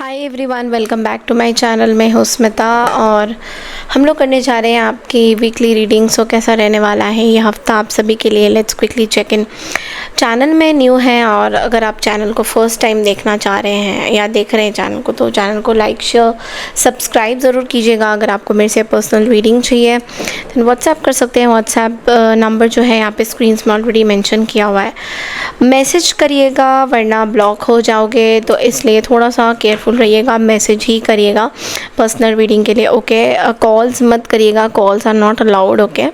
Hi everyone, welcome back to my channel. मैं हूँ स्मिता और हम लोग करने जा रहे हैं आपकी वीकली रीडिंग। सो कैसा रहने वाला है ये हफ्ता आप सभी के लिए, let's quickly check in. Channel में न्यू हैं और अगर आप चैनल को फर्स्ट टाइम देखना चाह रहे हैं या देख रहे हैं चैनल को, तो चैनल को लाइक शेयर सब्सक्राइब ज़रूर कीजिएगा। अगर आपको मेरे से पर्सनल रीडिंग चाहिए तो व्हाट्सएप कर सकते हैं। व्हाट्सएप नंबर जो है यहाँ पे स्क्रीन में ऑलरेडी मेंशन किया हुआ है। मैसेज करिएगा वरना ब्लॉक हो जाओगे, तो इसलिए थोड़ा सा केयरफुल रहिएगा। मैसेज ही करिएगा पर्सनल रीडिंग के लिए, ओके। कॉल्स मत करिएगा, calls are not allowed, okay.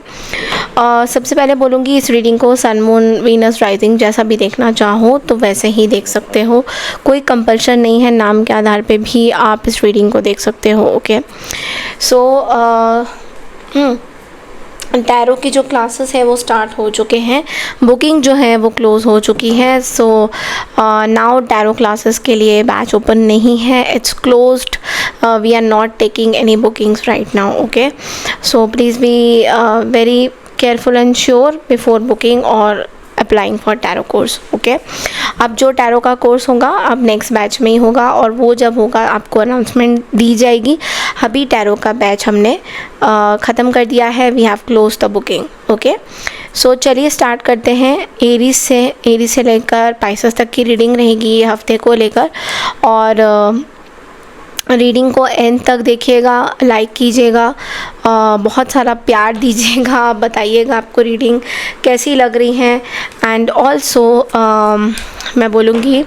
सबसे पहले बोलूँगी इस रीडिंग को सन मून वीनस राइजिंग जैसा भी देखना चाहो तो वैसे ही देख सकते हो, कोई कंपल्शन नहीं है। नाम के आधार पे भी आप इस रीडिंग को देख सकते हो, ओके। सो टैरो की जो क्लासेस है वो स्टार्ट हो चुके हैं, बुकिंग जो है वो क्लोज़ हो चुकी है। सो नाउ टैरो क्लासेस के लिए बैच ओपन नहीं है, it's closed. We are not taking any bookings right now, okay. So please be very careful and sure before booking और applying for tarot course, okay. अब जो tarot का course होगा अब नेक्स्ट बैच में ही होगा और वो जब होगा आपको अनाउंसमेंट दी जाएगी। अभी टैरो का बैच हमने ख़त्म कर दिया है, we have close the booking, okay. So चलिए स्टार्ट करते हैं। एरीज से लेकर पाइसेस तक की रीडिंग रहेगी ये हफ्ते को लेकर, और रीडिंग को एंड तक देखिएगा, लाइक कीजिएगा, बहुत सारा प्यार दीजिएगा, बताइएगा आपको रीडिंग कैसी लग रही है। एंड ऑल्सो मैं बोलूँगी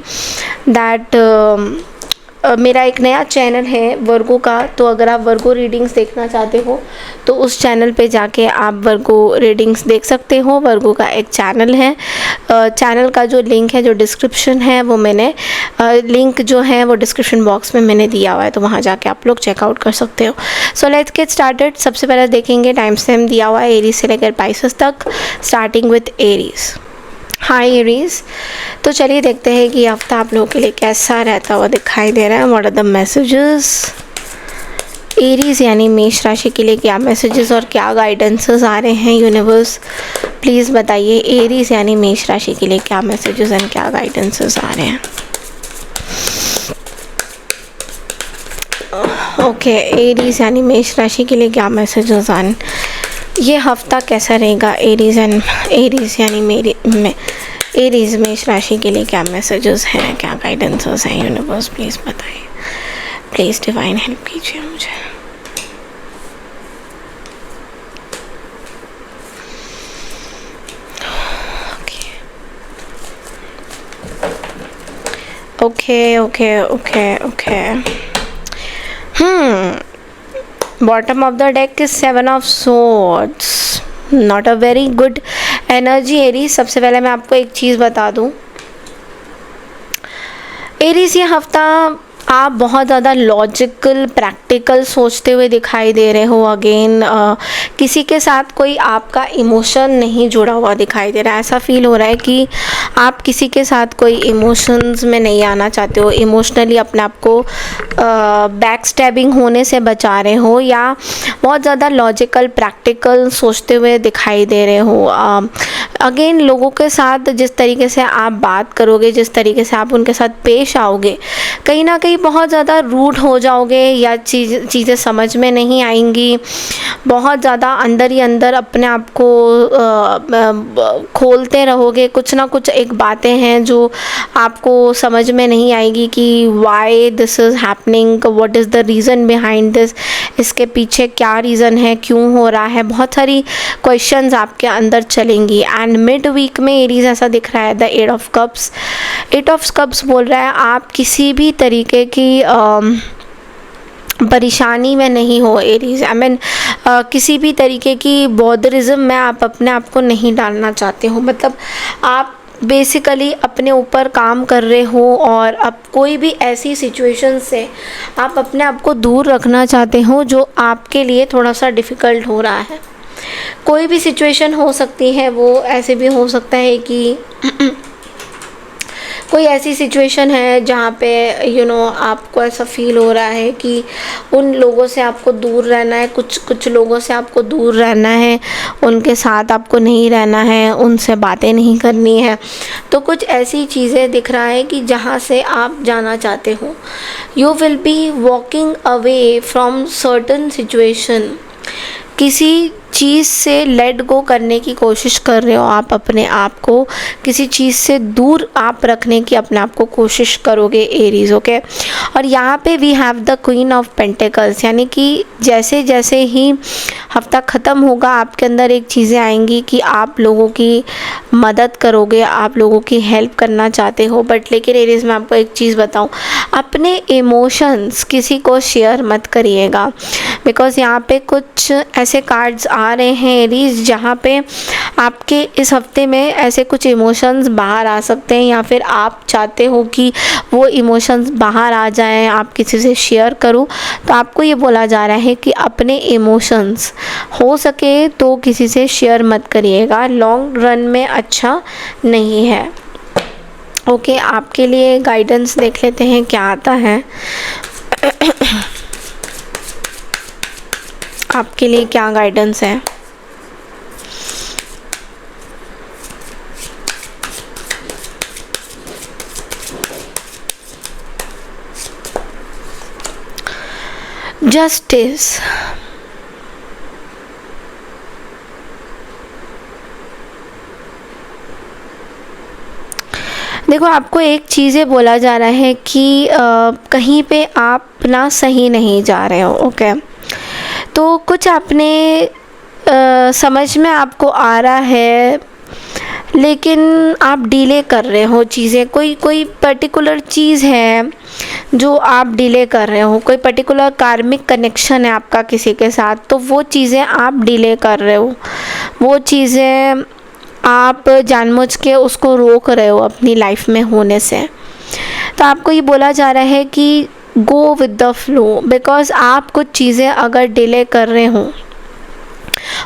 दैट मेरा एक नया चैनल है वर्गो का, तो अगर आप वर्गो रीडिंग्स देखना चाहते हो तो उस चैनल पे जाके आप वर्गो रीडिंग्स देख सकते हो। वर्गो का एक चैनल है, चैनल का जो लिंक है, जो डिस्क्रिप्शन है, वो मैंने लिंक जो है वो डिस्क्रिप्शन बॉक्स में मैंने दिया हुआ है, तो वहाँ जाके आप लोग चेकआउट कर सकते हो। So let's get started. सबसे पहले देखेंगे, टाइम स्टैम्प दिया हुआ है एरीज से लेकर पाइसेस तक, starting with Aries. Hi Aries, तो चलिए देखते हैं कि हफ्ता आप लोगों के लिए कैसा रहता हुआ दिखाई दे रहा है। What are the messages Aries यानी मेष राशि के लिए, क्या मैसेजेस और क्या गाइडेंसेस आ रहे हैं यूनिवर्स, प्लीज़ बताइए। एरीज यानी मेष राशि के लिए क्या मैसेजेस एंड क्या गाइडेंसेस आ रहे हैं, ओके। एरीज यानी मेष राशि के लिए क्या मैसेजेस आ रहे हैं, ये हफ्ता कैसा रहेगा। एरीज यानी एरीज मेष राशि के लिए क्या मैसेजेस हैं, क्या गाइडेंसेस हैं यूनिवर्स, प्लीज़ बताइए। प्लीज़ डिवाइन हेल्प कीजिए मुझे। Okay. Bottom of the deck is 7 of swords, not a very good energy Aries. सबसे पहले मैं आपको एक चीज़ बता दूं, एरीज ये हफ्ता आप बहुत ज़्यादा लॉजिकल प्रैक्टिकल सोचते हुए दिखाई दे रहे हो। अगेन किसी के साथ कोई आपका इमोशन नहीं जुड़ा हुआ दिखाई दे रहा है। ऐसा फील हो रहा है कि आप किसी के साथ कोई इमोशंस में नहीं आना चाहते हो, इमोशनली अपने आप को बैक स्टैबिंग होने से बचा रहे हो, या बहुत ज़्यादा लॉजिकल प्रैक्टिकल सोचते हुए दिखाई दे रहे हो। अगेन लोगों के साथ जिस तरीके से आप बात करोगे, जिस तरीके से आप उनके साथ पेश आओगे, कहीं ना कहीं बहुत ज़्यादा रूड हो जाओगे या चीज़ें समझ में नहीं आएंगी। बहुत ज़्यादा अंदर ही अंदर अपने आप को खोलते रहोगे। कुछ ना कुछ एक बातें हैं जो आपको समझ में नहीं आएगी कि why this is happening, what is the reason behind this, इसके पीछे क्या रीज़न है, क्यों हो रहा है। बहुत सारी क्वेश्चंस आपके अंदर चलेंगी। एंड मिड वीक में एरीज ऐसा दिख रहा है, द 8 ऑफ कप्स बोल रहा है आप किसी भी तरीके की परेशानी में नहीं हो एरीज। किसी भी तरीके की बॉदरिज्म में आप अपने आप को नहीं डालना चाहते हो। मतलब आप बेसिकली अपने ऊपर काम कर रहे हो और अब कोई भी ऐसी सिचुएशन से आप अपने आप को दूर रखना चाहते हो जो आपके लिए थोड़ा सा डिफ़िकल्ट हो रहा है। कोई भी सिचुएशन हो सकती है, वो ऐसे भी हो सकता है कि कोई ऐसी सिचुएशन है जहाँ पे आपको ऐसा फील हो रहा है कि उन लोगों से आपको दूर रहना है, कुछ लोगों से आपको दूर रहना है, उनके साथ आपको नहीं रहना है, उनसे बातें नहीं करनी है। तो कुछ ऐसी चीज़ें दिख रहा है कि जहाँ से आप जाना चाहते हो। You will be walking away from certain situation. किसी चीज़ से लेट गो करने की कोशिश कर रहे हो आप, अपने आप को किसी चीज़ से दूर आप रखने की अपने आप को कोशिश करोगे एरीज। ओके, और यहाँ पे we have the queen of pentacles, यानी कि जैसे जैसे ही हफ्ता ख़त्म होगा आपके अंदर एक चीज़ें आएंगी कि आप लोगों की मदद करोगे, आप लोगों की हेल्प करना चाहते हो। बट लेकिन एरीज मैं आपको एक चीज़ बताऊँ, अपने इमोशंस किसी को शेयर मत करिएगा, बिकॉज़ यहाँ पे कुछ ऐसे कार्ड्स आ रहे हैं एरीज जहाँ पे आपके इस हफ्ते में ऐसे कुछ इमोशंस बाहर आ सकते हैं, या फिर आप चाहते हो कि वो इमोशंस बाहर आ जाएं, आप किसी से शेयर करो। तो आपको ये बोला जा रहा है कि अपने इमोशंस हो सके तो किसी से शेयर मत करिएगा, लॉन्ग रन में अच्छा नहीं है। ओके, आपके लिए गाइडेंस देख लेते हैं क्या आता है। आपके लिए क्या गाइडेंस है। जस्टिस, देखो आपको एक चीज़ें बोला जा रहा है कि कहीं पे आप ना सही नहीं जा रहे हो। ओके, तो कुछ आपने समझ में आपको आ रहा है, लेकिन आप डिले कर रहे हो चीज़ें। कोई पर्टिकुलर चीज़ है जो आप डिले कर रहे हो, कोई पर्टिकुलर कार्मिक कनेक्शन है आपका किसी के साथ, तो वो चीज़ें आप डिले कर रहे हो, वो चीज़ें आप जानबूझ के उसको रोक रहे हो अपनी लाइफ में होने से। तो आपको ये बोला जा रहा है कि go with the flow, because आप कुछ चीज़ें अगर डिले कर रहे हो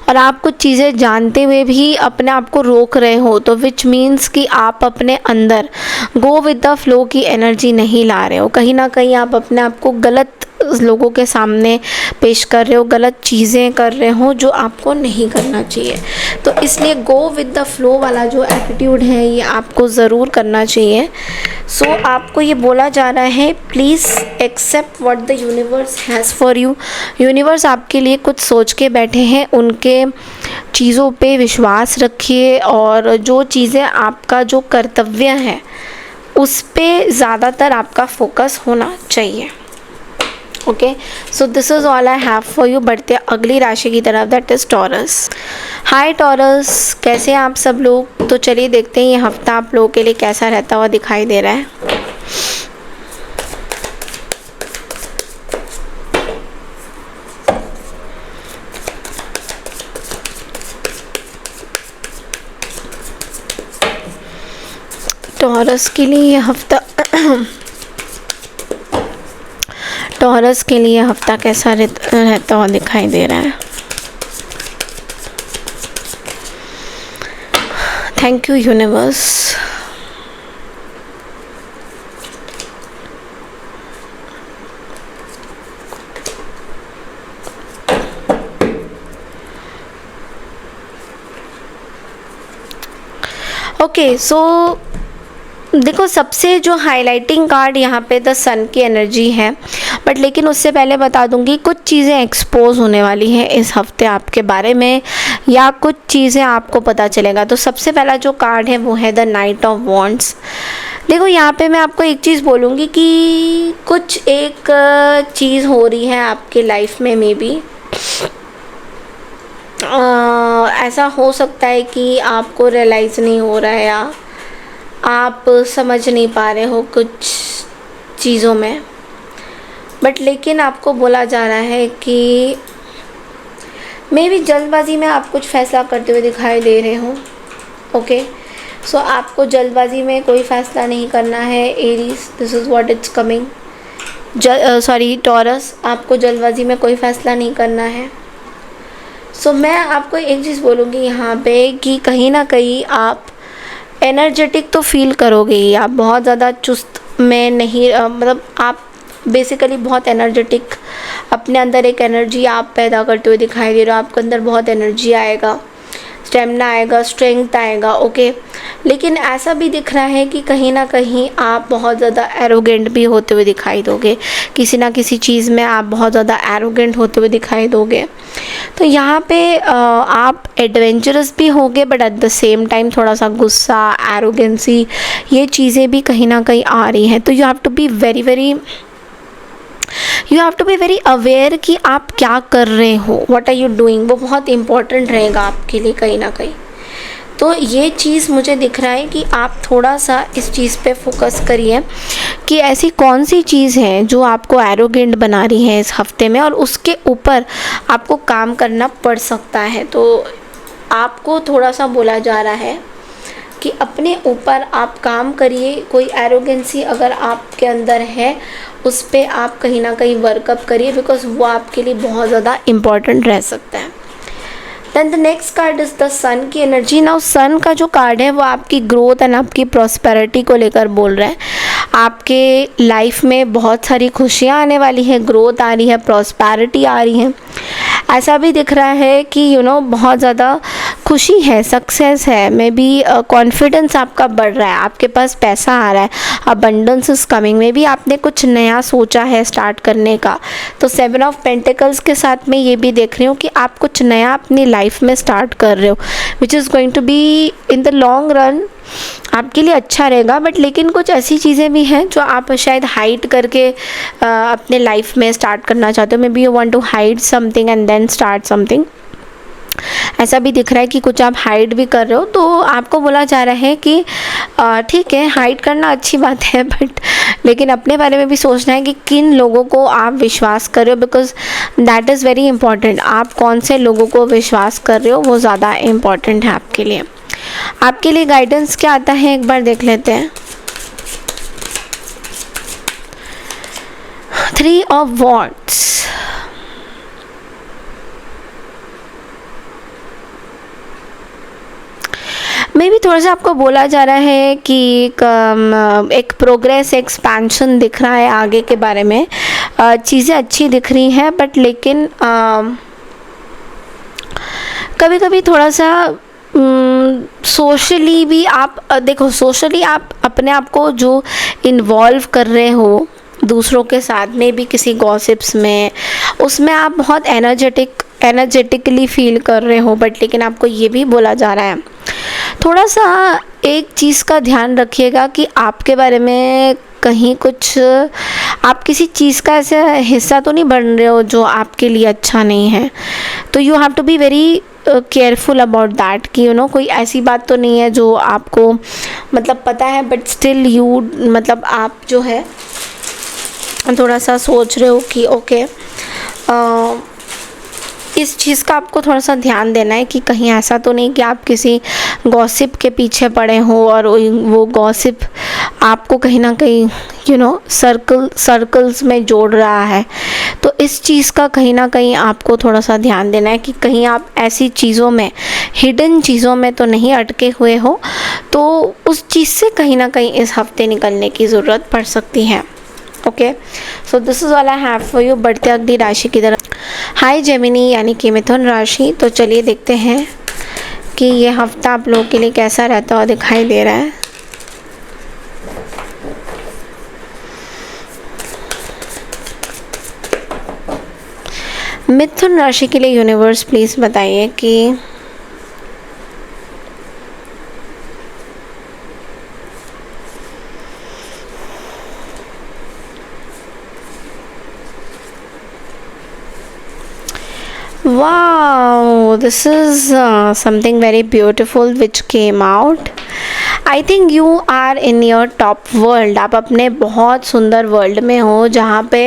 और आप कुछ चीज़ें जानते हुए भी अपने आप को रोक रहे हो, तो विच मीन्स कि आप अपने अंदर गो विद द फ्लो की एनर्जी नहीं ला रहे हो। कहीं ना कहीं आप अपने आप को गलत लोगों के सामने पेश कर रहे हो, गलत चीज़ें कर रहे हो जो आपको नहीं करना चाहिए। तो इसलिए गो विद द फ्लो वाला जो एटीट्यूड है ये आपको ज़रूर करना चाहिए। सो आपको ये बोला जा रहा है, please accept what the universe has for you. Universe आपके लिए कुछ सोच के बैठे हैं, उनके चीज़ों पे विश्वास रखिए, और जो चीज़ें आपका जो कर्तव्य है उस पे ज़्यादातर आपका फोकस होना चाहिए। Okay, so this is all I have for you. बढ़ते अगली राशि की तरफ, that is taurus. Hi taurus, कैसे हैं आप सब लोग। तो चलिए देखते हैं ये हफ्ता आप लोगों के लिए कैसा रहता हुआ दिखाई दे रहा है। टॉरस के लिए ये हफ्ता टॉरस के लिए हफ्ता कैसा रहता हुआ दिखाई दे रहा है। Thank you universe. ओके, सो देखो सबसे जो हाइलाइटिंग कार्ड यहाँ पे द सन की एनर्जी है, बट लेकिन उससे पहले बता दूंगी कुछ चीज़ें एक्सपोज होने वाली हैं इस हफ्ते आपके बारे में, या कुछ चीज़ें आपको पता चलेगा। तो सबसे पहला जो कार्ड है वो है द नाइट ऑफ वॉन्ड्स। देखो यहाँ पे मैं आपको एक चीज़ बोलूँगी कि कुछ एक चीज़ हो रही है आपके लाइफ में, मे बी ऐसा हो सकता है कि आपको रियलाइज़ नहीं हो रहा है, या आप समझ नहीं पा रहे हो कुछ चीज़ों में, बट लेकिन आपको बोला जा रहा है कि मे भी जल्दबाजी में आप कुछ फ़ैसला करते हुए दिखाई दे रहे हो। ओके, सो आपको जल्दबाजी में कोई फ़ैसला नहीं करना है Aries, this is what it's coming. Taurus, आपको जल्दबाजी में कोई फ़ैसला नहीं करना है। सो मैं आपको एक चीज़ बोलूँगी यहाँ पे कि कहीं ना कहीं आप एनर्जेटिक तो फील करोगे ही आप, बहुत ज़्यादा चुस्त में नहीं मतलब आप बेसिकली बहुत एनर्जेटिक, अपने अंदर एक एनर्जी आप पैदा करते हुए दिखाई दे रहे हो, आपके अंदर बहुत एनर्जी आएगा, स्टेमिना आएगा, स्ट्रेंथ आएगा, ओके। लेकिन ऐसा भी दिख रहा है कि कहीं ना कहीं आप बहुत ज़्यादा एरोगेंट भी होते हुए दिखाई दोगे, किसी ना किसी चीज़ में आप बहुत ज़्यादा एरोगेंट होते हुए दिखाई दोगे। तो यहाँ पे आप एडवेंचरस भी होगे, but at the same time थोड़ा सा गुस्सा, एरोगेंसी, ये चीज़ें भी कहीं ना कहीं आ रही हैं। तो you have to be very aware कि आप क्या कर रहे हो, व्हाट आर यू डूइंग, वो बहुत इंपॉर्टेंट रहेगा आपके लिए कहीं ना कहीं। तो ये चीज़ मुझे दिख रहा है कि आप थोड़ा सा इस चीज़ पे फोकस करिए कि ऐसी कौन सी चीज़ है जो आपको एरोगेंट बना रही है इस हफ्ते में, और उसके ऊपर आपको काम करना पड़ सकता है। तो आपको थोड़ा सा बोला जा रहा है कि अपने ऊपर आप काम करिए। कोई एरोगेंसी अगर आपके अंदर है, उस पे आप कहीं ना कहीं वर्कअप करिए, बिकॉज वो आपके लिए बहुत ज़्यादा इम्पॉर्टेंट रह सकता है। Then the next card is the sun की एनर्जी। नाउ सन का जो कार्ड है वो आपकी ग्रोथ एंड आपकी प्रॉस्पेरिटी को लेकर बोल रहा है। आपके लाइफ में बहुत सारी खुशियाँ आने वाली है, ग्रोथ आ रही है, प्रॉस्पेरिटी आ रही है। ऐसा भी दिख रहा है कि बहुत ज़्यादा खुशी है, सक्सेस है, मे बी कॉन्फिडेंस आपका बढ़ रहा है, आपके पास पैसा आ रहा है, abundance is coming, may be आपने कुछ नया सोचा है स्टार्ट करने का। तो 7 ऑफ पेंटिकल्स के साथ में ये भी देख रही हूँ कि आप कुछ नया अपनी लाइफ में स्टार्ट कर रहे हो, which is going to be in the long run आपके लिए अच्छा रहेगा। बट लेकिन कुछ ऐसी चीज़ें भी हैं जो आप शायद हाइड करके अपने लाइफ में स्टार्ट करना चाहते हो। Maybe you want to hide something and then start something, ऐसा भी दिख रहा है कि कुछ आप हाइड भी कर रहे हो। तो आपको बोला जा रहा है कि ठीक है, हाइड करना अच्छी बात है, बट लेकिन अपने बारे में भी सोचना है कि किन लोगों को आप विश्वास कर रहे हो, because that is very important. आप कौन से लोगों को विश्वास कर रहे हो वो ज़्यादा इम्पॉर्टेंट है आपके लिए। आपके लिए गाइडेंस क्या आता है एक बार देख लेते हैं। 3 ऑफ वॉन्ड्स। मे भी थोड़ा सा आपको बोला जा रहा है कि एक प्रोग्रेस, एक्सपेंशन दिख रहा है आगे के बारे में, चीज़ें अच्छी दिख रही हैं, बट लेकिन कभी कभी थोड़ा सा सोशली भी आप देखो, सोशली आप अपने आप को जो इन्वॉल्व कर रहे हो दूसरों के साथ में भी, किसी गॉसिप्स में, उसमें आप बहुत एनर्जेटिकली फील कर रहे हो। बट लेकिन आपको ये भी बोला जा रहा है थोड़ा सा एक चीज़ का ध्यान रखिएगा कि आपके बारे में कहीं कुछ, आप किसी चीज़ का ऐसा हिस्सा तो नहीं बन रहे हो जो आपके लिए अच्छा नहीं है। तो you have to be very careful about that कि कोई ऐसी बात तो नहीं है जो आपको मतलब पता है, बट स्टिल यू मतलब आप जो है थोड़ा सा सोच रहे हो कि ओके, इस चीज़ का आपको थोड़ा सा ध्यान देना है कि कहीं ऐसा तो नहीं कि आप किसी गॉसिप के पीछे पड़े हो और वो गॉसिप आपको कहीं ना कहीं सर्कल्स में जोड़ रहा है। तो इस चीज़ का कहीं ना कहीं आपको थोड़ा सा ध्यान देना है कि कहीं आप ऐसी चीज़ों में, हिडन चीज़ों में तो नहीं अटके हुए हो। तो उस चीज़ से कहीं ना कहीं इस हफ्ते निकलने की ज़रूरत पड़ सकती है। Okay, so this is all I have for you. बढ़ते अगली राशि की तरफ। हाय जेमिनी यानी कि मिथुन राशि। तो चलिए देखते हैं कि ये हफ्ता आप लोगों के लिए कैसा रहता हुआ दिखाई दे रहा है। मिथुन राशि के लिए यूनिवर्स प्लीज़ बताइए कि wow, this is something very beautiful which came out. I think you are in your top world. आप अपने बहुत सुंदर वर्ल्ड में हो जहाँ पे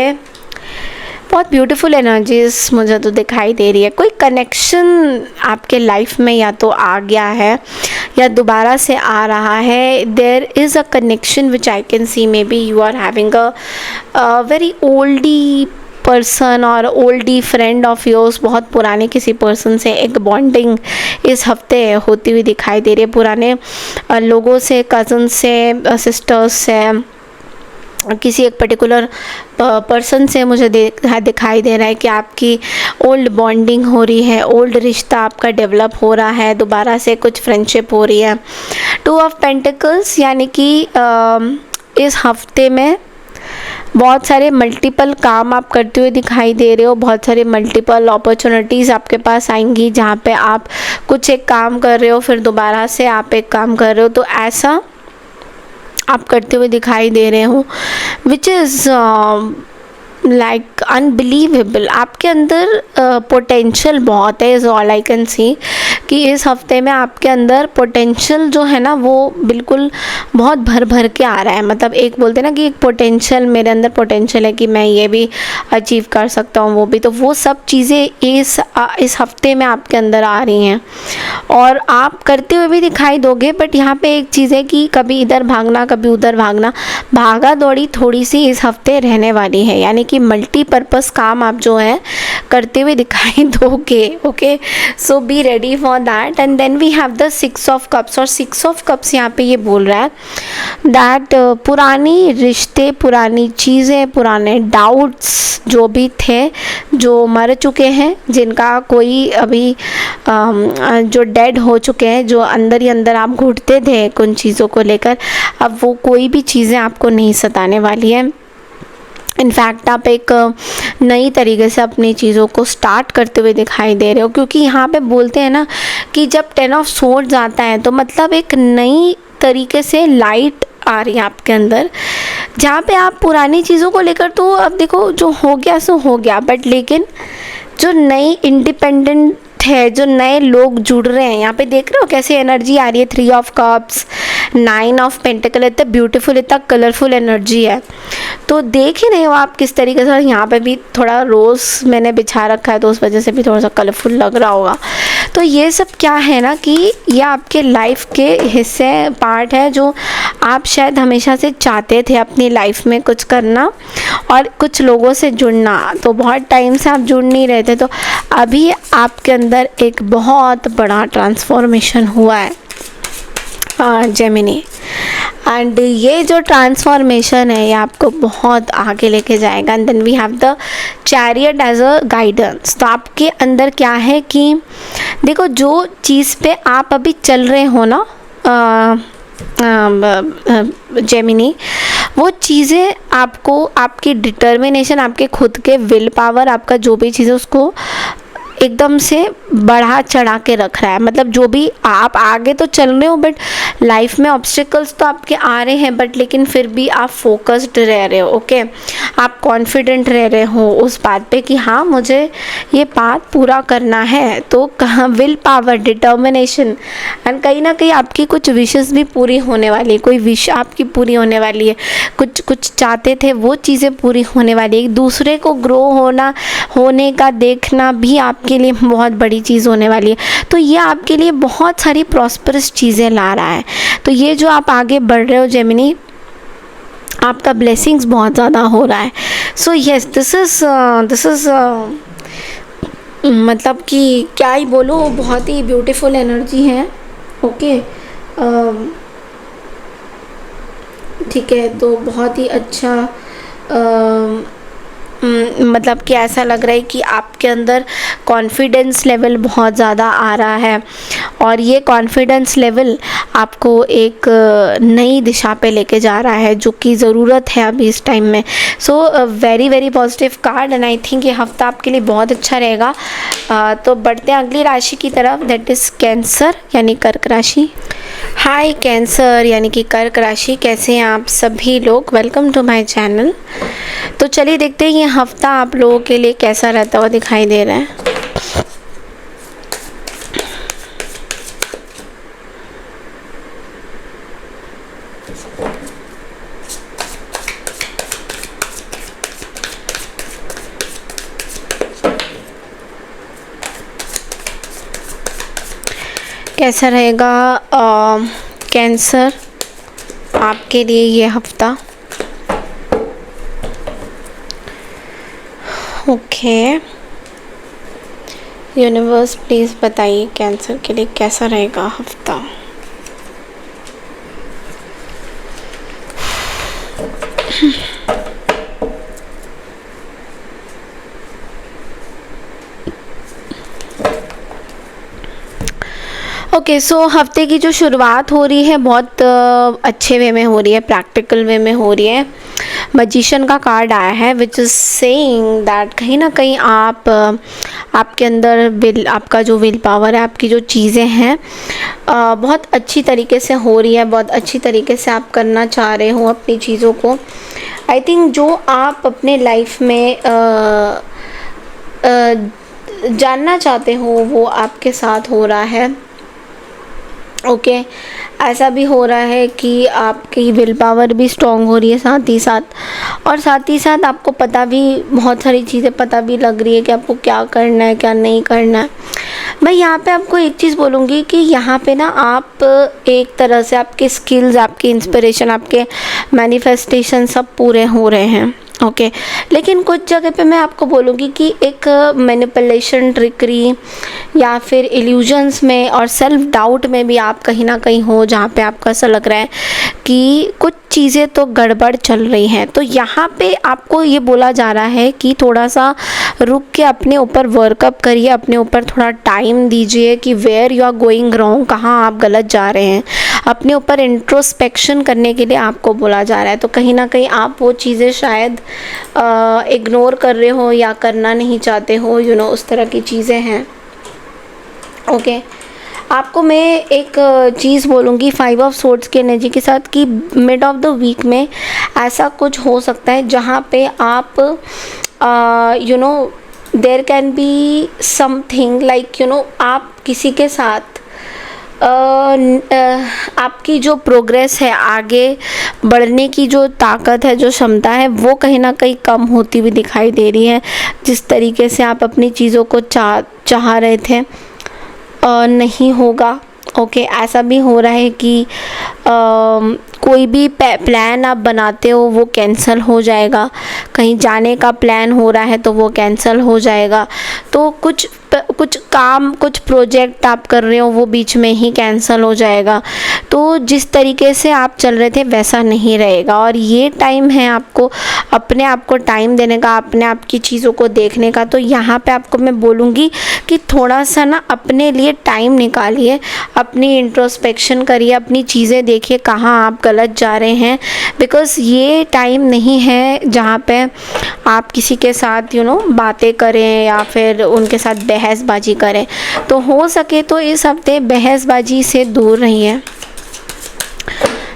बहुत ब्यूटीफुल एनर्जीज मुझे तो दिखाई दे रही है। कोई कनेक्शन आपके लाइफ में या तो आ गया है या दोबारा से आ रहा है। There is a connection which I can see. Maybe you are having a very oldie person और ओल्डी फ्रेंड ऑफ योर्स, बहुत पुराने किसी पर्सन से एक बॉन्डिंग इस हफ्ते होती हुई दिखाई दे रही है, पुराने लोगों से, कज़न से, सिस्टर्स से, किसी एक पर्टिकुलर पर्सन से मुझे दिखाई दे रहा है कि आपकी ओल्ड बॉन्डिंग हो रही है, ओल्ड रिश्ता आपका डेवलप हो रहा है, दोबारा से कुछ फ्रेंडशिप हो रही है। 2 ऑफ पेंटिकल्स यानी कि इस हफ्ते में बहुत सारे मल्टीपल काम आप करते हुए दिखाई दे रहे हो, बहुत सारे मल्टीपल अपॉर्चुनिटीज़ आपके पास आएंगी जहाँ पे आप कुछ एक काम कर रहे हो फिर दोबारा से आप एक काम कर रहे हो, तो ऐसा आप करते हुए दिखाई दे रहे हो, विच इज़ लाइक अनबिलीवेबल। आपके अंदर पोटेंशियल बहुत है, इज़ ऑल आई कैन सी, कि इस हफ्ते में आपके अंदर पोटेंशियल जो है ना वो बिल्कुल बहुत भर भर के आ रहा है। मतलब एक बोलते हैं ना कि एक पोटेंशियल, मेरे अंदर पोटेंशियल है कि मैं ये भी अचीव कर सकता हूँ, वो भी, तो वो सब चीज़ें इस हफ्ते में आपके अंदर आ रही हैं और आप करते हुए भी दिखाई दोगे। बट यहाँ पे एक चीज़ है कि कभी इधर भागना कभी उधर भागना, भागा दौड़ी थोड़ी सी इस हफ्ते रहने वाली है, यानी कि मल्टीपर्पज़ काम आप जो है करते हुए दिखाई दोगे। Okay, so be ready for that. And then we have the 6 of cups, और 6 ऑफ कप्स यहाँ पे ये बोल रहा है दैट पुरानी रिश्ते, पुरानी चीज़ें, पुराने डाउट्स जो भी थे, जो मर चुके हैं, जिनका कोई अभी जो डेड हो चुके हैं, जो अंदर ही अंदर आप घुटते थे उन चीज़ों को लेकर, अब वो कोई भी चीज़ें आपको नहीं सताने वाली है। इनफैक्ट आप एक नई तरीके से अपनी चीज़ों को स्टार्ट करते हुए दिखाई दे रहे हो, क्योंकि यहाँ पे बोलते हैं ना कि जब 10 ऑफ सोर्ड्स आता है तो मतलब एक नई तरीके से लाइट आ रही है आपके अंदर, जहाँ पे आप पुरानी चीज़ों को लेकर तो अब देखो जो हो गया सो हो गया, बट लेकिन जो नई इंडिपेंडेंट है, जो नए लोग जुड़ रहे हैं, यहाँ पे देख रहे हो कैसे एनर्जी आ रही है। 3 ऑफ कप्स, 9 ऑफ पेंटिकल, इतना ब्यूटीफुल, इतना कलरफुल एनर्जी है, तो देख ही रहे हो आप किस तरीके से। यहाँ पे भी थोड़ा रोज़ मैंने बिछा रखा है तो उस वजह से भी थोड़ा सा कलरफुल लग रहा होगा। तो ये सब क्या है ना कि ये आपके लाइफ के हिस्से पार्ट है जो आप शायद हमेशा से चाहते थे अपनी लाइफ में कुछ करना और कुछ लोगों से जुड़ना, तो बहुत टाइम से आप जुड़ नहीं रहे थे, तो अभी आपके अंदर एक बहुत बड़ा ट्रांसफॉर्मेशन हुआ है जेमिनी। एंड ये जो ट्रांसफॉर्मेशन है ये आपको बहुत आगे लेके जाएगा। And then we have the chariot as a guidance. तो आपके अंदर क्या है कि देखो जो चीज़ पे आप अभी चल रहे हो ना जेमिनी, वो चीज़ें आपको, आपकी डिटर्मिनेशन, आपके खुद के विल पावर, आपका जो भी चीज़ है उसको एकदम से बढ़ा चढ़ा के रख रहा है। मतलब जो भी आप आगे तो चल रहे हो बट लाइफ में ऑब्स्टिकल्स तो आपके आ रहे हैं, बट लेकिन फिर भी आप फोकस्ड रह रहे हो। ओके, आप कॉन्फिडेंट रह रहे हो उस बात पे कि हाँ मुझे ये बात पूरा करना है। तो कहाँ विल पावर, डिटर्मिनेशन, एंड कहीं ना कहीं आपकी कुछ विशेस भी पूरी होने वाली है, कोई विश आपकी पूरी होने वाली है, कुछ चाहते थे वो चीज़ें पूरी होने वाली है। दूसरे को ग्रो होने का देखना भी आपके लिए बहुत बड़ी चीज़ होने वाली है। तो ये आपके लिए बहुत सारी प्रॉस्परस चीज़ें ला रहा है। तो ये जो आप आगे बढ़ रहे हो जेमिनी, आपका ब्लेसिंग्स बहुत ज़्यादा हो रहा है। सो यस, दिस इज़ मतलब कि क्या ही बोलूँ, बहुत ही ब्यूटीफुल एनर्जी है। ओके, ठीक है, तो बहुत ही अच्छा मतलब कि ऐसा लग रहा है कि आपके अंदर कॉन्फिडेंस लेवल बहुत ज़्यादा आ रहा है और ये कॉन्फिडेंस लेवल आपको एक नई दिशा पे लेके जा रहा है जो कि ज़रूरत है अभी इस टाइम में। So very very positive card, and I think ये हफ्ता आपके लिए बहुत अच्छा रहेगा। तो बढ़ते हैं अगली राशि की तरफ, दैट इज़ कैंसर यानी कर्क राशि। हाय कैंसर यानी कि कर्क राशि, कैसे हैं आप सभी लोग? Welcome to my channel. तो चलिए देखते हैं ये हफ्ता आप लोगों के लिए कैसा रहता हुआ दिखाई दे रहा है। कैसा रहेगा कैंसर आपके लिए ये हफ्ता? ओके, यूनिवर्स प्लीज़ बताइए कैंसर के लिए कैसा रहेगा हफ्ता। ओके सो हफ्ते की जो शुरुआत हो रही है बहुत अच्छे वे में हो रही है, प्रैक्टिकल वे में हो रही है। मैजिशियन का कार्ड आया है विच इज़ सेइंग दैट कहीं ना कहीं आप आपके अंदर आपका जो विल पावर है, आपकी जो चीज़ें हैं बहुत अच्छी तरीके से हो रही है, बहुत अच्छी तरीके से आप करना चाह रहे हो अपनी चीज़ों को। आई थिंक जो आप अपने लाइफ में जानना चाहते हो वो आपके साथ हो रहा है। ओके ऐसा भी हो रहा है कि आपकी विल पावर भी स्ट्रॉन्ग हो रही है साथ ही साथ आपको पता भी, बहुत सारी चीज़ें पता भी लग रही है कि आपको क्या करना है क्या नहीं करना है। मैं यहाँ पे आपको एक चीज़ बोलूँगी कि यहाँ पे ना आप एक तरह से आपके स्किल्स, आपकी इंस्पिरेशन, आपके मैनिफेस्टेशन सब पूरे हो रहे हैं। ओके लेकिन कुछ जगह पे मैं आपको बोलूँगी कि एक मैनिपुलेशन, ट्रिकरी या फिर इल्यूजन्स में और सेल्फ डाउट में भी आप कहीं ना कहीं हो, जहाँ पे आपको ऐसा लग रहा है कि कुछ चीज़ें तो गड़बड़ चल रही हैं। तो यहाँ पे आपको ये बोला जा रहा है कि थोड़ा सा रुक के अपने ऊपर वर्कअप करिए, अपने ऊपर थोड़ा टाइम दीजिए कि where you are going wrong, कहाँ आप गलत जा रहे हैं। अपने ऊपर इंट्रोस्पेक्शन करने के लिए आपको बोला जा रहा है। तो कहीं ना कहीं आप वो चीज़ें शायद इग्नोर कर रहे हो या करना नहीं चाहते हो, उस तरह की चीज़ें हैं। ओके आपको मैं एक चीज़ बोलूँगी 5 ऑफ सोर्ड्स की एनर्जी के साथ कि मिड ऑफ द वीक में ऐसा कुछ हो सकता है जहाँ पे आप there can be something like आप किसी के साथ आपकी जो प्रोग्रेस है, आगे बढ़ने की जो ताकत है, जो क्षमता है, वो कहीं ना कहीं कम होती हुई दिखाई दे रही है। जिस तरीके से आप अपनी चीज़ों को चाह रहे थे नहीं होगा। ओके ऐसा भी हो रहा है कि कोई भी प्लान आप बनाते हो वो कैंसिल हो जाएगा, कहीं जाने का प्लान हो रहा है तो वो कैंसिल हो जाएगा। तो कुछ काम, कुछ प्रोजेक्ट आप कर रहे हो वो बीच में ही कैंसिल हो जाएगा। तो जिस तरीके से आप चल रहे थे वैसा नहीं रहेगा और ये टाइम है आपको अपने आप को टाइम देने का, अपने आप की चीज़ों को देखने का। तो यहाँ पे आपको मैं बोलूँगी कि थोड़ा सा ना अपने लिए टाइम निकालिए, अपनी इंट्रोस्पेक्शन करिए, अपनी चीज़ें देखिए कहाँ आप गलत जा रहे हैं। बिकॉज़ ये टाइम नहीं है जहाँ पे आप किसी के साथ बातें करें या फिर उनके साथ बहसबाजी करें। तो हो सके तो इस हफ्ते बहसबाजी से दूर रहिए।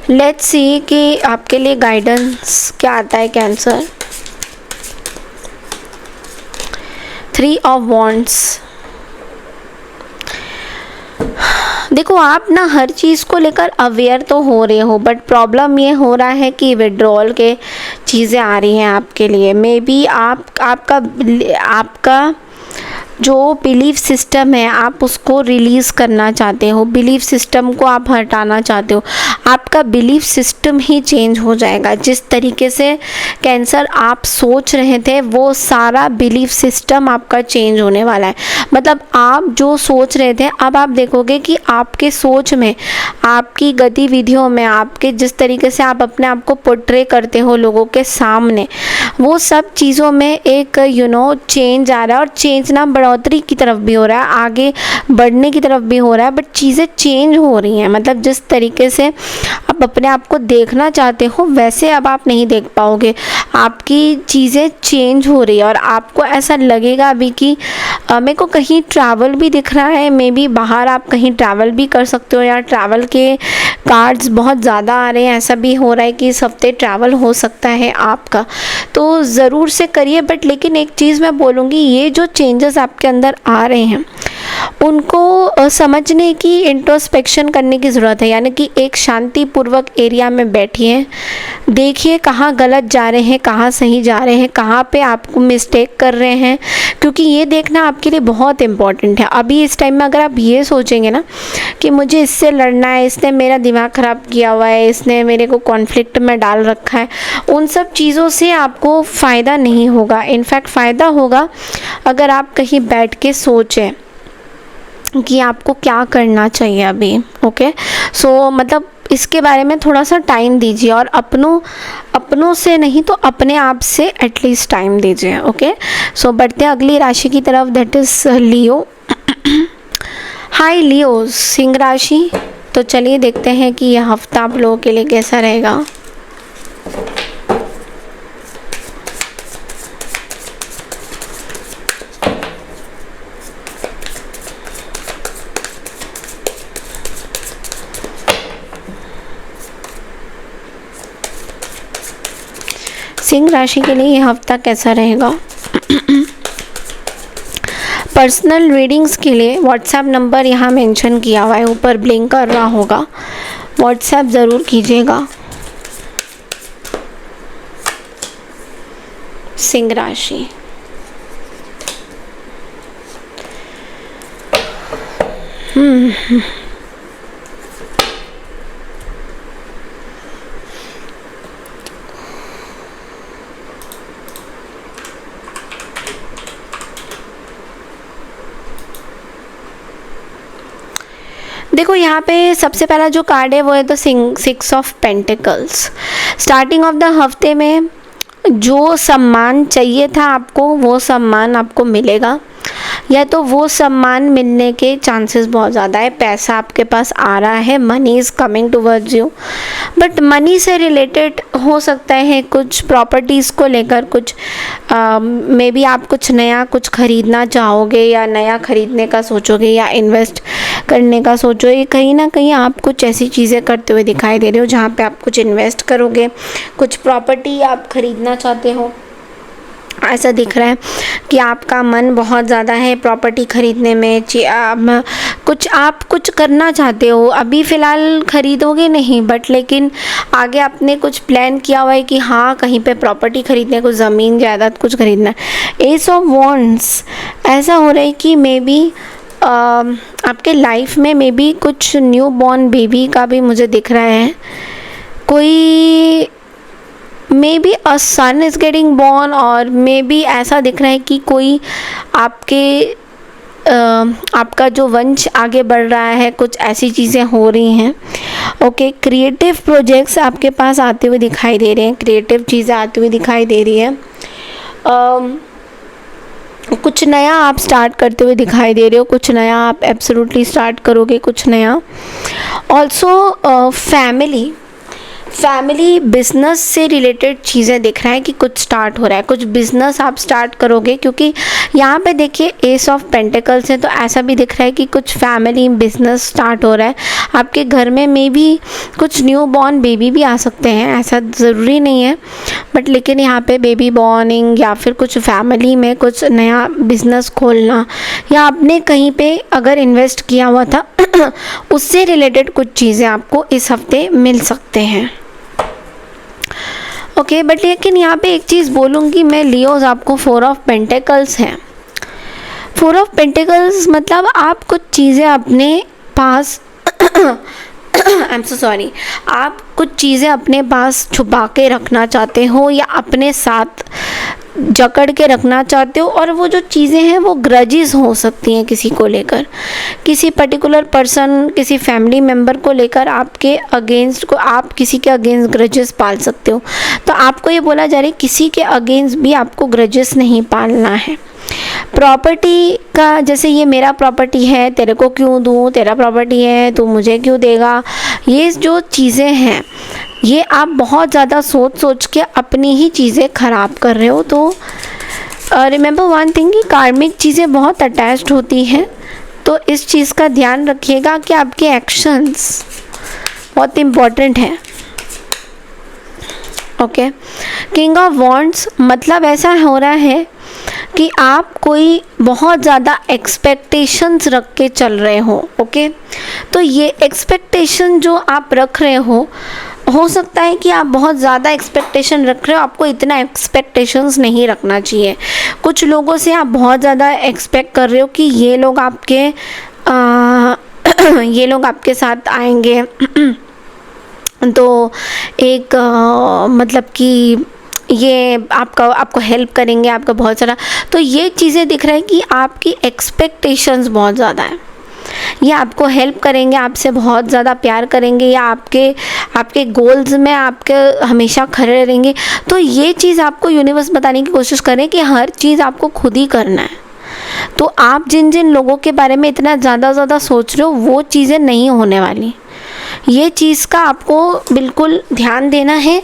लेट्स सी कि आपके लिए गाइडेंस क्या आता है कैंसर। 3 of wands. देखो आप ना हर चीज़ को लेकर अवेयर तो हो रहे हो, बट प्रॉब्लम ये हो रहा है कि विड्रॉल के चीज़ें आ रही हैं आपके लिए। मे बी आपका जो बिलीफ सिस्टम है आप उसको रिलीज़ करना चाहते हो, बिलीफ सिस्टम को आप हटाना चाहते हो। आपका बिलीफ सिस्टम ही चेंज हो जाएगा। जिस तरीके से कैंसर आप सोच रहे थे वो सारा बिलीफ सिस्टम आपका चेंज होने वाला है। मतलब आप जो सोच रहे थे अब आप देखोगे कि आपके सोच में, आपकी गतिविधियों में, आपके जिस तरीके से आप अपने आप को पोर्ट्रे करते हो लोगों के सामने, वो सब चीज़ों में एक चेंज आ रहा है। और चेंज ना बढ़ोतरी की तरफ भी हो रहा है, आगे बढ़ने की तरफ भी हो रहा है, बट चीज़ें चेंज हो रही हैं। मतलब जिस तरीके से आप अपने आप को देखना चाहते हो वैसे अब आप नहीं देख पाओगे। आपकी चीज़ें चेंज हो रही है और आपको ऐसा लगेगा अभी कि मेरे को कहीं ट्रैवल भी दिख रहा है। मे बी बाहर आप कहीं ट्रैवल भी कर सकते हो या ट्रैवल के कार्ड्स बहुत ज़्यादा आ रहे हैं। ऐसा भी हो रहा है कि इस हफ्ते ट्रैवल हो सकता है आपका, तो ज़रूर से करिए। बट लेकिन एक चीज़ मैं बोलूँगी, ये जो चेंजेस आपके अंदर आ रहे हैं उनको समझने की, इंट्रोस्पेक्शन करने की ज़रूरत है। यानी कि एक शांतिपूर्वक एरिया में बैठिए, देखिए कहाँ गलत जा रहे हैं, कहाँ सही जा रहे हैं, कहाँ पे आपको मिस्टेक कर रहे हैं, क्योंकि ये देखना आपके लिए बहुत इम्पॉर्टेंट है। अभी इस टाइम में अगर आप ये सोचेंगे ना कि मुझे इससे लड़ना है, इसने मेरा दिमाग ख़राब किया हुआ है, इसने मेरे को कॉन्फ्लिक्ट में डाल रखा है, उन सब चीज़ों से आपको फ़ायदा नहीं होगा। इनफैक्ट फ़ायदा होगा अगर आप कहीं बैठ के सोचें कि आपको क्या करना चाहिए अभी। ओके, सो मतलब इसके बारे में थोड़ा सा टाइम दीजिए, और अपनों से नहीं तो अपने आप से एटलीस्ट टाइम दीजिए। ओके, सो बढ़ते हैं अगली राशि की तरफ, दैट इज़ लियो। हाय लियो, सिंह राशि। तो चलिए देखते हैं कि यह हफ्ता आप लोगों के लिए कैसा रहेगा। सिंह राशि के लिए यह हफ्ता कैसा रहेगा। पर्सनल रीडिंग्स के लिए व्हाट्सएप नंबर यहाँ मेंशन किया हुआ है, ऊपर ब्लिंक कर रहा होगा, व्हाट्सएप ज़रूर कीजिएगा। सिंह राशि। देखो यहाँ पे सबसे पहला जो कार्ड है वो है तो six of pentacles. Starting of the हफ्ते में जो सम्मान चाहिए था आपको, वो सम्मान आपको मिलेगा, या तो वो सम्मान मिलने के चांसेस बहुत ज़्यादा है। पैसा आपके पास आ रहा है, money is coming towards you, but money से रिलेटेड हो सकता है कुछ प्रॉपर्टीज़ को लेकर, कुछ मे बी आप कुछ नया कुछ ख़रीदना चाहोगे, या नया ख़रीदने का सोचोगे, या इन्वेस्ट करने का सोचोगे। कहीं ना कहीं आप कुछ ऐसी चीज़ें करते हुए दिखाई दे रहे हो जहाँ पे आप कुछ इन्वेस्ट करोगे, कुछ प्रॉपर्टी आप ख़रीदना चाहते हो। ऐसा दिख रहा है कि आपका मन बहुत ज़्यादा है प्रॉपर्टी ख़रीदने में। आप कुछ करना चाहते हो, अभी फ़िलहाल ख़रीदोगे नहीं, बट लेकिन आगे आपने कुछ प्लान किया हुआ है कि हाँ कहीं पे प्रॉपर्टी ख़रीदने को, ज़मीन जायदाद कुछ ख़रीदना है। एस ऑफ वॉन्ड्स, ऐसा हो रहा है कि मे बी आपके लाइफ में मे बी कुछ न्यू बॉर्न बेबी का भी मुझे दिख रहा है। कोई maybe a son is getting born, और मे बी ऐसा दिख रहा है कि कोई आपका जो वंश आगे बढ़ रहा है, कुछ ऐसी चीज़ें हो रही हैं। ओके, क्रिएटिव प्रोजेक्ट्स आपके पास आते हुए दिखाई दे रहे हैं, क्रिएटिव चीज़ें आती हुई दिखाई दे रही है। कुछ नया आप स्टार्ट करते हुए दिखाई दे रहे हो, कुछ नया आप एब्सोल्युटली स्टार्ट करोगे, कुछ नया। ऑल्सो फैमिली बिजनेस से रिलेटेड चीज़ें दिख रहा है कि कुछ स्टार्ट हो रहा है, कुछ बिजनेस आप स्टार्ट करोगे, क्योंकि यहाँ पे देखिए एस ऑफ पेंटिकल्स है, तो ऐसा भी दिख रहा है कि कुछ फैमिली बिजनेस स्टार्ट हो रहा है आपके घर में। मे बी कुछ न्यू बॉर्न बेबी भी आ सकते हैं, ऐसा ज़रूरी नहीं है, बट लेकिन यहाँ पे बेबी बॉर्निंग, या फिर कुछ फैमिली में कुछ नया बिजनेस खोलना, या आपने कहीं पे अगर इन्वेस्ट किया हुआ था उससे रिलेटेड कुछ चीज़ें आपको इस हफ्ते मिल सकते हैं। ओके, बट लेकिन यहाँ पे एक चीज़ बोलूँगी मैं लियोज, आपको 4 ऑफ पेंटिकल्स हैं। 4 ऑफ पेंटिकल्स मतलब आप कुछ चीज़ें अपने पास आई एम सो सॉरी, आप कुछ चीज़ें अपने पास छुपा के रखना चाहते हो, या अपने साथ जकड़ के रखना चाहते हो, और वो जो चीज़ें हैं वो ग्रजेस हो सकती हैं किसी को लेकर, किसी पर्टिकुलर पर्सन, किसी फैमिली मेम्बर को लेकर आपके अगेंस्ट को, आप किसी के अगेंस्ट ग्रजेस पाल सकते हो। तो आपको ये बोला जा रहा है किसी के अगेंस्ट भी आपको ग्रजेस नहीं पालना है। प्रॉपर्टी का, जैसे ये मेरा प्रॉपर्टी है, तेरे को क्यों दूँ, तेरा प्रॉपर्टी है तू मुझे क्यों देगा, ये जो चीज़ें हैं ये आप बहुत ज़्यादा सोच के अपनी ही चीज़ें ख़राब कर रहे हो। तो रिमेंबर वन थिंग कि कार्मिक चीज़ें बहुत अटैच्ड होती हैं, तो इस चीज़ का ध्यान रखिएगा कि आपके एक्शंस बहुत इम्पॉर्टेंट हैं। ओके, किंग ऑफ वॉन्ड्स मतलब ऐसा हो रहा है कि आप कोई बहुत ज़्यादा एक्सपेक्टेशंस रख के चल रहे हो। ओके, तो ये एक्सपेक्टेशन जो आप रख रहे हो सकता है कि आप बहुत ज़्यादा एक्सपेक्टेशन रख रहे हो, आपको इतना एक्सपेक्टेशंस नहीं रखना चाहिए। कुछ लोगों से आप बहुत ज़्यादा एक्सपेक्ट कर रहे हो कि ये लोग आपके साथ आएंगे तो एक मतलब कि ये आपको हेल्प करेंगे, आपका बहुत सारा, तो ये चीज़ें दिख रहा है कि आपकी एक्सपेक्टेशंस बहुत ज़्यादा है। ये आपको हेल्प करेंगे, आपसे बहुत ज़्यादा प्यार करेंगे, या आपके गोल्स में आपके हमेशा खड़े रहेंगे। तो ये चीज़ आपको यूनिवर्स बताने की कोशिश करें कि हर चीज़ आपको खुद ही करना है। तो आप जिन जिन लोगों के बारे में इतना ज़्यादा सोच रहे हो वो चीज़ें नहीं होने वाली। ये चीज़ का आपको बिल्कुल ध्यान देना है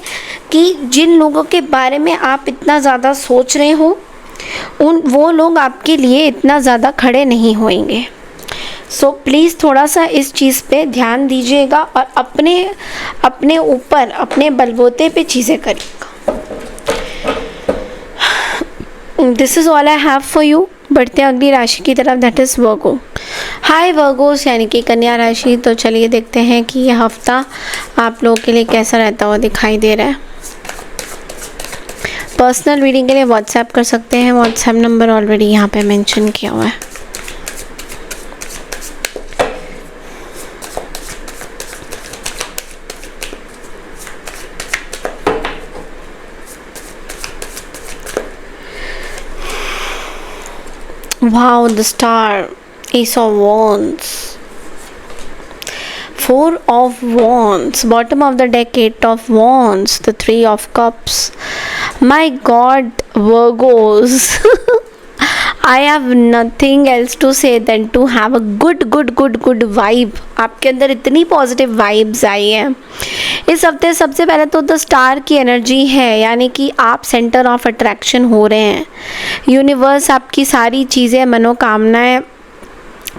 कि जिन लोगों के बारे में आप इतना ज़्यादा सोच रहे हो वो लोग आपके लिए इतना ज़्यादा खड़े नहीं होंगे। सो प्लीज़ थोड़ा सा इस चीज़ पे ध्यान दीजिएगा और अपने ऊपर अपने बलबूते पे चीज़ें करिएगा। This is all I have for you. बढ़ते हैं अगली राशि की तरफ, that is Virgo. Hi Virgo's, यानी कि कन्या राशि। तो चलिए देखते हैं कि यह हफ्ता आप लोगों के लिए कैसा रहता हुआ दिखाई दे रहा है। पर्सनल रीडिंग के लिए व्हाट्सएप कर सकते हैं, व्हाट्सएप नंबर ऑलरेडी यहाँ पे मेंशन किया हुआ है। Wow, the star, Ace of Wands, Four of Wands, bottom of the deck, Eight of Wands, the Three of Cups. My God, Virgos, I have nothing else to say than to have a good vibe. आपके अंदर इतनी positive vibes आई हैं इस हफ्ते। सबसे पहले तो the star की एनर्जी है, यानी कि आप सेंटर ऑफ अट्रैक्शन हो रहे हैं। यूनिवर्स आपकी सारी चीज़ें, मनोकामनाएं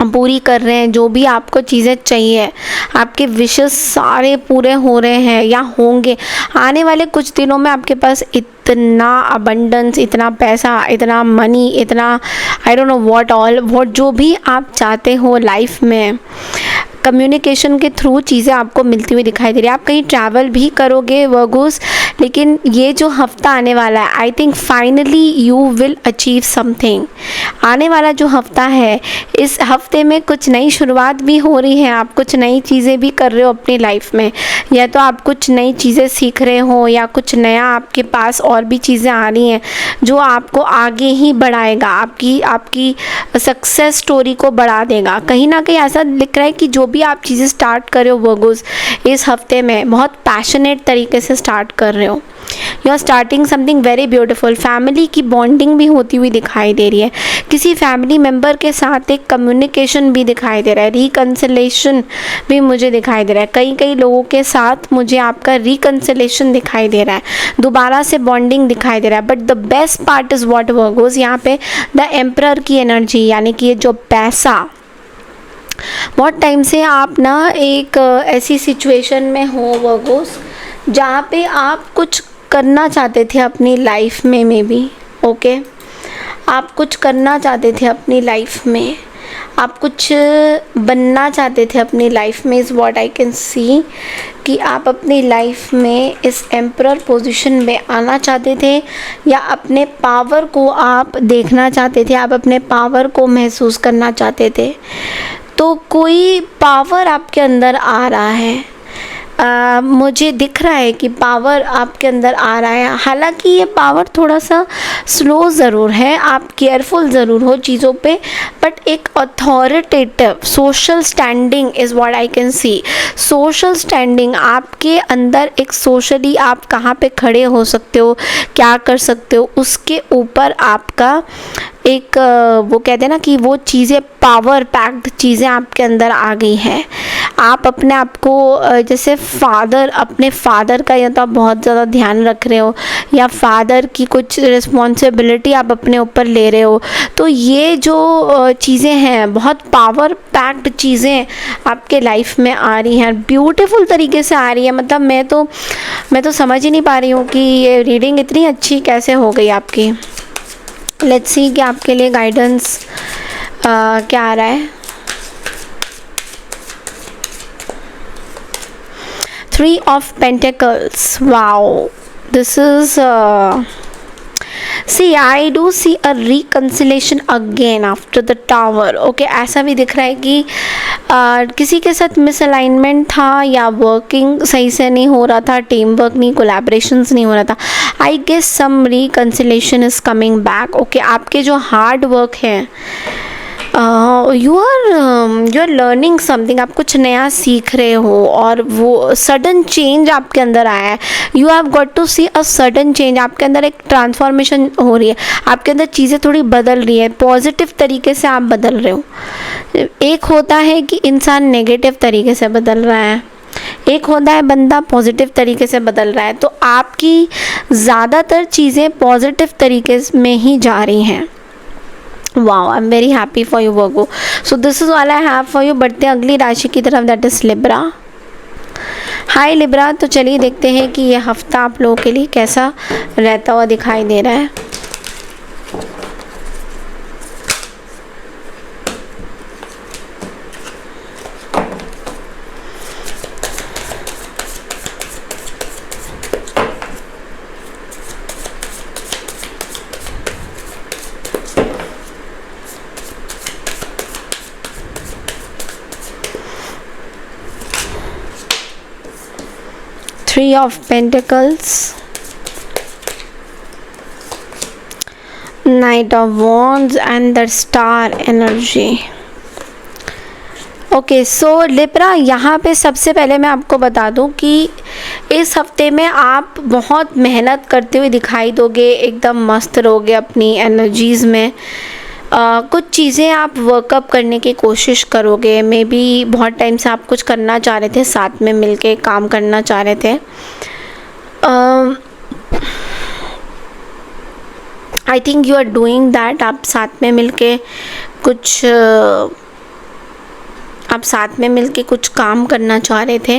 पूरी कर रहे हैं। जो भी आपको चीज़ें चाहिए, आपके विशेस सारे पूरे हो रहे हैं या होंगे। आने वाले कुछ दिनों में आपके पास इतना अबंडेंस, इतना पैसा, इतना मनी, इतना आई डोंट नो व्हाट जो भी आप चाहते हो लाइफ में, कम्युनिकेशन के थ्रू चीज़ें आपको मिलती हुई दिखाई दे रही है। आप कहीं ट्रैवल भी करोगे वर्गोस, लेकिन ये जो हफ्ता आने वाला है, I think finally you will achieve something. आने वाला जो हफ्ता है, इस हफ्ते में कुछ नई शुरुआत भी हो रही है। आप कुछ नई चीज़ें भी कर रहे हो अपनी लाइफ में, या तो आप कुछ नई चीज़ें सीख रहे हो, या कुछ नया आपके पास और भी चीज़ें आ रही हैं जो आपको आगे ही बढ़ाएगा, आपकी सक्सेस स्टोरी को बढ़ा देगा। कहीं ना कहीं ऐसा दिख रहा है कि जो भी आप चीज़ें स्टार्ट कर रहे हो वर्गोस, इस हफ्ते में बहुत पैशनेट तरीके से स्टार्ट कर रहे हो। You are starting something very beautiful. Family की बॉन्डिंग भी होती हुई दिखाई दे रही है। किसी फैमिली मेम्बर के साथ एक कम्युनिकेशन भी दिखाई दे रहा है, रिकन्सिलेशन भी मुझे दिखाई दे रहा है। कई लोगों के साथ मुझे आपका रिकन्सिलेशन दिखाई दे रहा है, दोबारा से बॉन्डिंग दिखाई दे रहा है। But the best part is what Virgo's, यहाँ पे द एम्परर की एनर्जी, यानी कि ये जो पैसा, बहुत टाइम से आप ना एक ऐसी सिचुएशन में हो वर्गोस जहाँ पे आप कुछ करना चाहते थे अपनी लाइफ में, मे बी ओके, आप कुछ करना चाहते थे अपनी लाइफ में, आप कुछ बनना चाहते थे अपनी लाइफ में। इज़ व्हाट आई कैन सी कि आप अपनी लाइफ में इस एम्परर पोजीशन में आना चाहते थे, या अपने पावर को आप देखना चाहते थे, आप अपने पावर को महसूस करना चाहते थे। तो कोई पावर आपके अंदर आ रहा है, मुझे दिख रहा है कि पावर आपके अंदर आ रहा है। हालांकि ये पावर थोड़ा सा स्लो ज़रूर है, आप केयरफुल ज़रूर हो चीज़ों पे, बट एक authoritative social standing is what I can C. Social standing आपके अंदर, एक सोशली आप कहाँ पे खड़े हो सकते हो, क्या कर सकते हो, उसके ऊपर आपका एक वो कहते हैं ना कि वो चीज़ें, पावर पैक्ड चीज़ें आपके अंदर आ गई हैं। आप अपने आप को जैसे फादर, अपने फादर का या तो आप बहुत ज़्यादा ध्यान रख रहे हो, या फादर की कुछ रिस्पॉन्सिबिलिटी आप अपने ऊपर ले रहे हो। तो ये जो चीज़ें हैं, बहुत पावर पैक्ड चीज़ें आपके लाइफ में आ रही हैं, ब्यूटीफुल तरीके से आ रही है। मतलब मैं तो समझ ही नहीं पा रही हूँ कि ये रीडिंग इतनी अच्छी कैसे हो गई आपकी। लेट्स सी कि आपके लिए गाइडेंस क्या आ रहा है। 3 of Pentacles. Wow, this is see, I do see a reconciliation again after the tower. Okay, ऐसा भी दिख रहा है कि किसी के साथ मिसअलाइनमेंट था या वर्किंग सही से नहीं हो रहा था, टीम वर्क नहीं, कोलैबोरेशंस नहीं हो रहा था। I guess some reconciliation is coming back. Okay, आपके जो हार्ड वर्क है, यू आर लर्निंग समथिंग, आप कुछ नया सीख रहे हो और वो सडन चेंज आपके अंदर आया है। You have got to see a sudden change, आपके अंदर एक ट्रांसफॉर्मेशन हो रही है, आपके अंदर चीज़ें थोड़ी बदल रही है, पॉजिटिव तरीके से आप बदल रहे हो। एक होता है कि इंसान नेगेटिव तरीके से बदल रहा है, एक होता है बंदा पॉजिटिव तरीके से बदल रहा है। तो आपकी ज़्यादातर चीज़ें पॉजिटिव तरीके में ही जा रही हैं। Wow, I am very happy for you Virgo. So this is all I have for you. बढ़ते हैं अगली राशि की तरफ, that is Libra. Hi Libra, तो चलिए देखते हैं कि ये हफ्ता आप लोगों के लिए कैसा रहता हुआ दिखाई दे रहा है। Three of Pentacles, Knight of Wands and the Star energy. Okay, so Libra, यहाँ पे सबसे पहले मैं आपको बता दूँ कि इस हफ्ते में आप बहुत मेहनत करते हुए दिखाई दोगे, एकदम मस्त रहोगे अपनी एनर्जीज़ में। कुछ चीज़ें आप वर्कअप करने की कोशिश करोगे, मे बी बहुत टाइम से आप कुछ करना चाह रहे थे, साथ में मिलके काम करना चाह रहे थे। I think you are doing that. आप साथ में मिलके कुछ काम करना चाह रहे थे,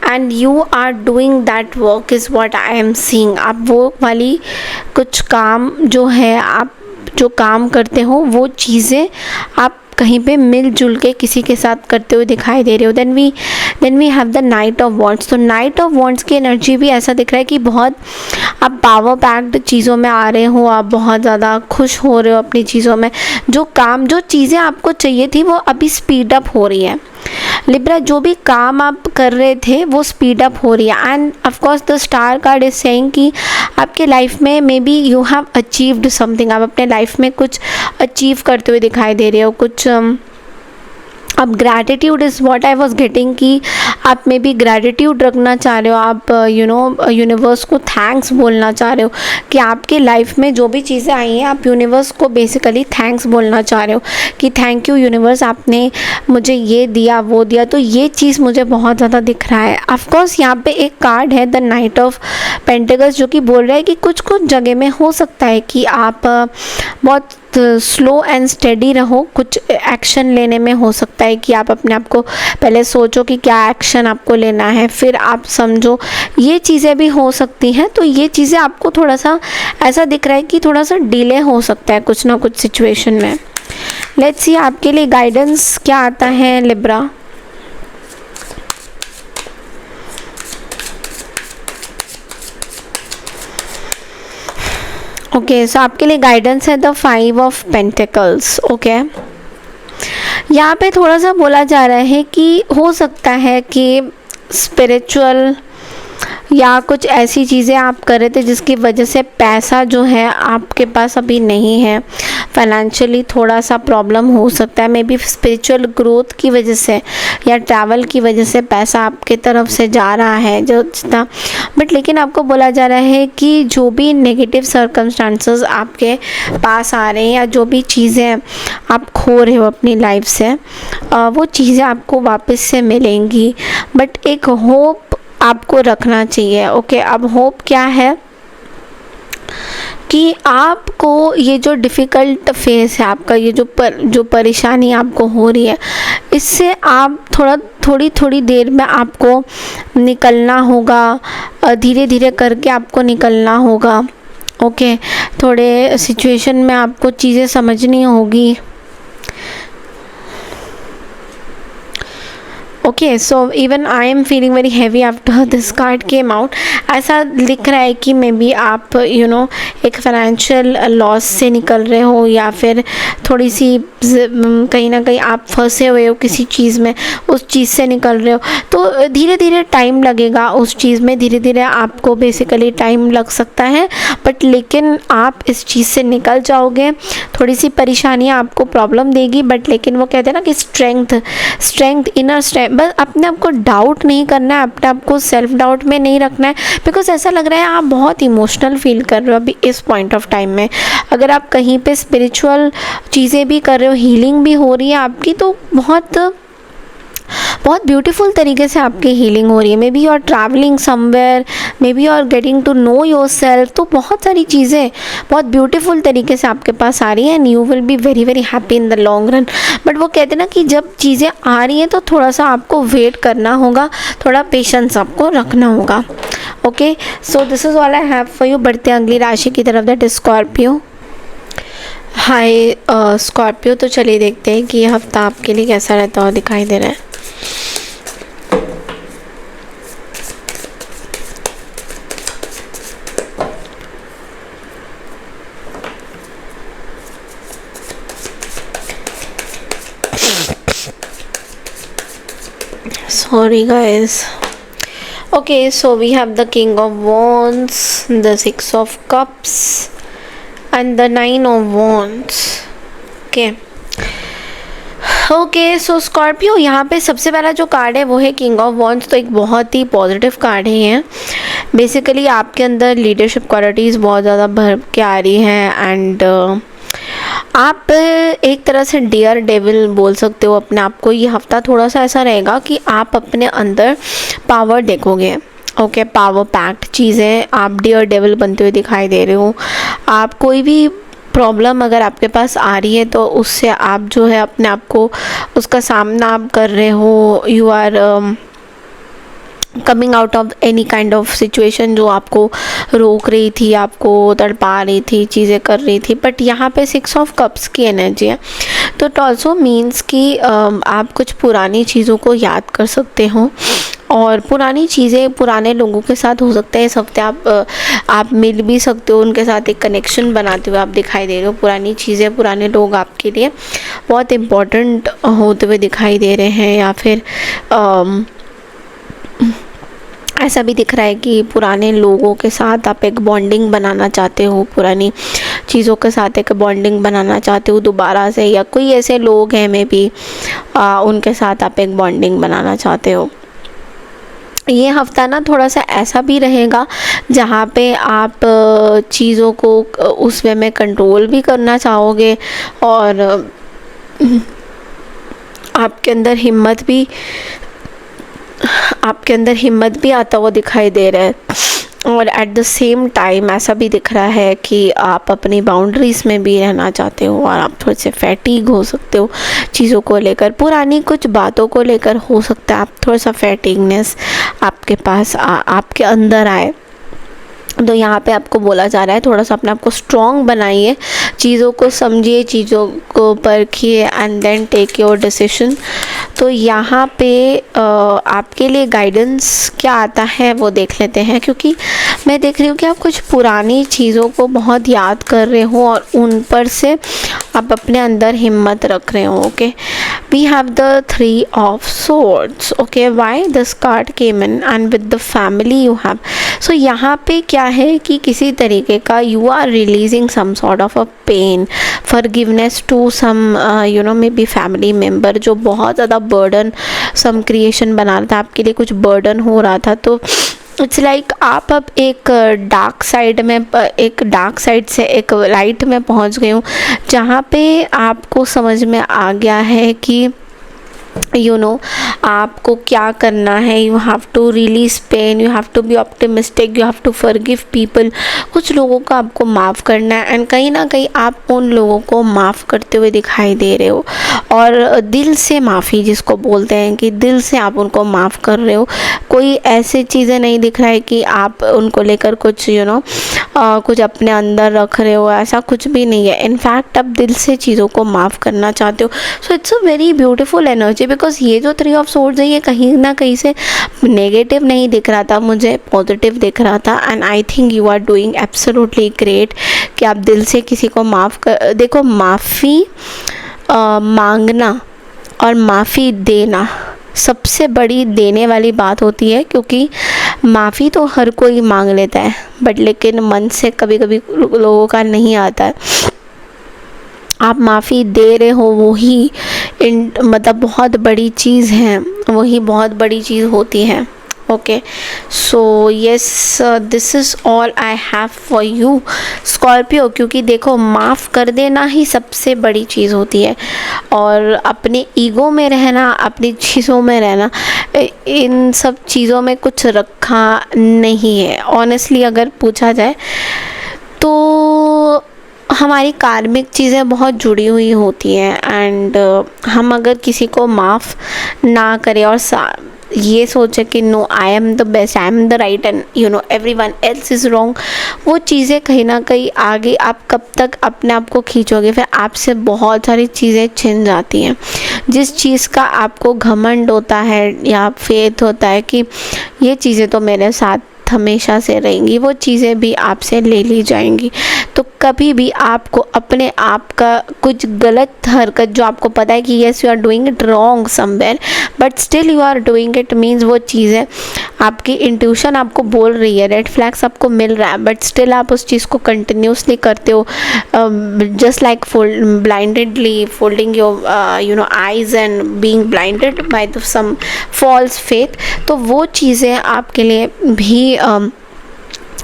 and you are doing that work is what I am seeing. आप वो वाली कुछ काम जो है, आप जो काम करते हो वो चीज़ें आप कहीं पे मिलजुल के किसी के साथ करते हुए दिखाई दे रहे हो। Then we have the knight of wands. तो नाइट ऑफ वॉन्ड्स की एनर्जी भी ऐसा दिख रहा है कि बहुत आप पावर पैक्ड चीज़ों में आ रहे हो, आप बहुत ज़्यादा खुश हो रहे हो अपनी चीज़ों में। जो चीज़ें आपको चाहिए थी वो अभी स्पीड अप हो रही है। लिब्रा, जो भी काम आप कर रहे थे वो स्पीड अप हो रही है। End of course the star card is saying कि आपके लाइफ में maybe you have achieved something, आप अपने लाइफ में कुछ अचीव करते हुए दिखाई दे रहे हो। कुछ अब gratitude is what I was getting, कि आप में भी ग्रैटिट्यूड रखना चाह रहे हो, आप यूनिवर्स को थैंक्स बोलना चाह रहे हो कि आपके लाइफ में जो भी चीज़ें आई हैं, आप यूनिवर्स को बेसिकली थैंक्स बोलना चाह रहे हो कि थैंक यू यूनिवर्स, आपने मुझे ये दिया वो दिया। तो ये चीज़ मुझे बहुत ज़्यादा दिख रहा है। ऑफकोर्स यहाँ पे एक कार्ड है द नाइट ऑफ पेंटिकल्स, जो कि बोल रहा है कि कुछ जगह में हो सकता है कि आप बहुत स्लो एंड स्टेडी रहो, कुछ एक्शन लेने में हो सकता है कि आप अपने आप को पहले सोचो कि क्या एक्शन आपको लेना है, फिर आप समझो, ये चीज़ें भी हो सकती हैं। तो ये चीज़ें आपको थोड़ा सा ऐसा दिख रहा है कि थोड़ा सा डिले हो सकता है कुछ ना कुछ सिचुएशन में। लेट्स सी आपके लिए गाइडेंस क्या आता है लिब्रा। ओके, सो आपके लिए गाइडेंस है द 5 ऑफ पेंटिकल्स। ओके, यहाँ पे थोड़ा सा बोला जा रहा है कि हो सकता है कि स्पिरिचुअल या कुछ ऐसी चीज़ें आप कर रहे थे जिसकी वजह से पैसा जो है आपके पास अभी नहीं है, फाइनेंशियली थोड़ा सा प्रॉब्लम हो सकता है। मे बी स्पिरिचुअल ग्रोथ की वजह से या ट्रैवल की वजह से पैसा आपके तरफ से जा रहा है जो जितना, बट लेकिन आपको बोला जा रहा है कि जो भी नेगेटिव सर्कमस्टांसेस आपके पास आ रहे हैं या जो भी चीज़ें आप खो रहे हो अपनी लाइफ से, वो चीज़ें आपको वापस से मिलेंगी। बट एक होप आपको रखना चाहिए। ओके, अब होप क्या है कि आपको ये जो डिफ़िकल्ट फेस है आपका, ये जो परेशानी आपको हो रही है, इससे आप थोड़ी देर में आपको निकलना होगा, धीरे धीरे करके आपको निकलना होगा। ओके थोड़े सिचुएशन में आपको चीज़ें समझनी होगी। Okay so even I am feeling very heavy after this card came out. ऐसा दिख रहा है कि मे बी आप एक फाइनेंशियल लॉस से निकल रहे हो, या फिर थोड़ी सी कहीं ना कहीं आप फंसे हुए हो किसी चीज़ में, उस चीज़ से निकल रहे हो। तो धीरे धीरे टाइम लगेगा उस चीज़ में, धीरे धीरे आपको बेसिकली टाइम लग सकता है, बट लेकिन आप इस चीज़ से निकल जाओगे। थोड़ी सी परेशानियाँ आपको प्रॉब्लम देगी, बट लेकिन वो कहते हैं ना कि स्ट्रेंथ इनर स्ट्रेंथ, बस अपने आप को डाउट नहीं करना है, अपने आप को सेल्फ डाउट में नहीं रखना है। बिकॉज ऐसा लग रहा है आप बहुत इमोशनल फील कर रहे हो अभी इस पॉइंट ऑफ टाइम में। अगर आप कहीं पे स्पिरिचुअल चीज़ें भी कर रहे हो, हीलिंग भी हो रही है आपकी, तो बहुत ब्यूटीफुल तरीके से आपकी हीलिंग हो रही है। Maybe you are travelling somewhere, maybe you are getting to know yourself. तो बहुत सारी चीज़ें बहुत ब्यूटीफुल तरीके से आपके पास आ रही हैं, and you will be very very happy in the long run. But वो कहते हैं ना कि जब चीज़ें आ रही हैं तो थोड़ा सा आपको वेट करना होगा, थोड़ा पेशेंस आपको रखना होगा। Okay so this is all I have for you. बढ़ते हैं अगली राशि की तरफ, that is Scorpio. Hi Scorpio, तो चलिए देखते हैं कि ये हफ्ता आपके लिए कैसा रहता हुआ दिखाई दे रहा है। Sorry guys. Okay, so we have the King of Wands, the Six of Cups and the Nine of Wands. Okay so Scorpio, यहाँ पे सबसे पहला जो कार्ड है वो है किंग ऑफ वॉन्ड्स। तो एक बहुत ही पॉजिटिव कार्ड है ये। बेसिकली आपके अंदर लीडरशिप क्वालिटीज़ बहुत ज़्यादा भर के आ रही हैं, एंड आप एक तरह से डियर डेविल बोल सकते हो अपने आप को। ये हफ्ता थोड़ा सा ऐसा रहेगा कि आप अपने अंदर पावर देखोगे। ओके पावर पैक्ड चीज़ें, आप डियर डेविल बनते हुए दिखाई दे रहे हो। आप कोई भी प्रॉब्लम अगर आपके पास आ रही है तो उससे आप जो है अपने आप को उसका सामना आप कर रहे हो। You are coming out of any kind of situation जो आपको रोक रही थी, आपको तड़पा रही थी, चीज़ें कर रही थी। बट यहाँ पे सिक्स ऑफ कप्स की एनर्जी है, तो इट ऑल्सो मीन्स कि आप कुछ पुरानी चीज़ों को याद कर सकते हो, और पुरानी चीज़ें पुराने लोगों के साथ हो सकता है इस हफ्ते आप मिल भी सकते हो, उनके साथ एक कनेक्शन बनाते हुए आप दिखाई दे रहे हो। पुरानी चीज़ें, पुराने लोग आपके लिए बहुत इम्पोर्टेंट होते हुए दिखाई दे रहे हैं, या फिर ऐसा भी दिख रहा है कि पुराने लोगों के साथ आप एक बॉन्डिंग बनाना चाहते हो, पुरानी चीज़ों के साथ एक बॉन्डिंग बनाना चाहते हो दोबारा से, या कोई ऐसे लोग हैं मे बी उनके साथ आप एक बॉन्डिंग बनाना चाहते हो। ये हफ्ता ना थोड़ा सा ऐसा भी रहेगा जहाँ पे आप चीज़ों को उस वे में कंट्रोल भी करना चाहोगे, और आपके अंदर हिम्मत भी आता हुआ दिखाई दे रहा है। और एट द सेम टाइम ऐसा भी दिख रहा है कि आप अपनी बाउंड्रीज़ में भी रहना चाहते हो, और आप थोड़े से फैटीग हो सकते हो चीज़ों को लेकर, पुरानी कुछ बातों को लेकर हो सकता है आप थोड़ा सा फैटिगनेस आपके पास आपके अंदर आए। तो यहाँ पे आपको बोला जा रहा है थोड़ा सा अपने आप को स्ट्रॉन्ग बनाइए, चीज़ों को समझिए, चीज़ों को परखिए, and then take your decision. तो यहाँ पे आपके लिए गाइडेंस क्या आता है वो देख लेते हैं, क्योंकि मैं देख रही हूँ कि आप कुछ पुरानी चीज़ों को बहुत याद कर रहे हो और उन पर से आप अपने अंदर हिम्मत रख रहे हो। Okay we have the Three of Swords. Okay, why this card came in, and with the family you have, so यहाँ पे क्या है कि किसी तरीके का you are releasing some sort of a pain, forgiveness to some maybe family member जो बहुत ज़्यादा burden some creation बना रहा था आपके लिए, कुछ burden हो रहा था। तो इट्स लाइक आप अब एक डार्क साइड से एक लाइट में पहुंच गए हो, जहाँ पे आपको समझ में आ गया है कि आपको क्या करना है, you have to release pain, you have to be optimistic, you have to forgive people. कुछ लोगों को आपको माफ़ करना है एंड कहीं ना कहीं आप उन लोगों को माफ़ करते हुए दिखाई दे रहे हो, और दिल से माफ़ी जिसको बोलते हैं कि दिल से आप उनको माफ़ कर रहे हो। कोई ऐसी चीज़ें नहीं दिख रहा है कि आप उनको लेकर कुछ कुछ अपने अंदर रख रहे हो, ऐसा कुछ भी नहीं है। इनफैक्ट आप दिल से चीज़ों को माफ़ करना चाहते हो। So it's a very beautiful energy, because ये जो 3 ऑफ सोर्ड्स है ये कहीं ना कहीं से नेगेटिव नहीं दिख रहा था, मुझे पॉजिटिव दिख रहा था। And I think you are doing absolutely great कि आप दिल से किसी को माफ़ कर, देखो माफ़ी मांगना और माफ़ी देना सबसे बड़ी देने वाली बात होती है, क्योंकि माफ़ी तो हर कोई मांग लेता है बट लेकिन मन से कभी कभी लोगों का नहीं आता है। आप माफ़ी दे रहे हो वही मतलब बहुत बड़ी चीज़ है, वही बहुत बड़ी चीज़ होती है। Okay, so yes, this is all I have for you Scorpio. क्योंकि देखो माफ़ कर देना ही सबसे बड़ी चीज़ होती है, और अपने ईगो में रहना, अपनी चीज़ों में रहना, इन सब चीज़ों में कुछ रखा नहीं है। ऑनेस्टली अगर पूछा जाए तो हमारी कार्मिक चीज़ें बहुत जुड़ी हुई होती हैं, एंड हम अगर किसी को माफ़ ना करें और ये सोचे कि no I am the best, I am the right and everyone else is wrong, वो चीज़ें कहीं ना कहीं आगे आप कब तक अपने आप को खींचोगे, फिर आपसे बहुत सारी चीज़ें छिन जाती हैं। जिस चीज़ का आपको घमंड होता है या फेथ होता है कि ये चीज़ें तो मेरे साथ हमेशा से रहेंगी, वो चीज़ें भी आपसे ले ली जाएंगी। तो कभी भी आपको अपने आप का कुछ गलत हरकत जो आपको पता है कि yes you are doing it wrong somewhere but still you are doing it, means वो चीज़ें आपकी इंट्यूशन आपको बोल रही है, रेड फ्लैग्स आपको मिल रहा है, बट स्टिल आप उस चीज़ को कंटिन्यूसली करते हो, just like blindedly folding your eyes and being blinded by some false faith. तो वो चीज़ें आपके लिए भी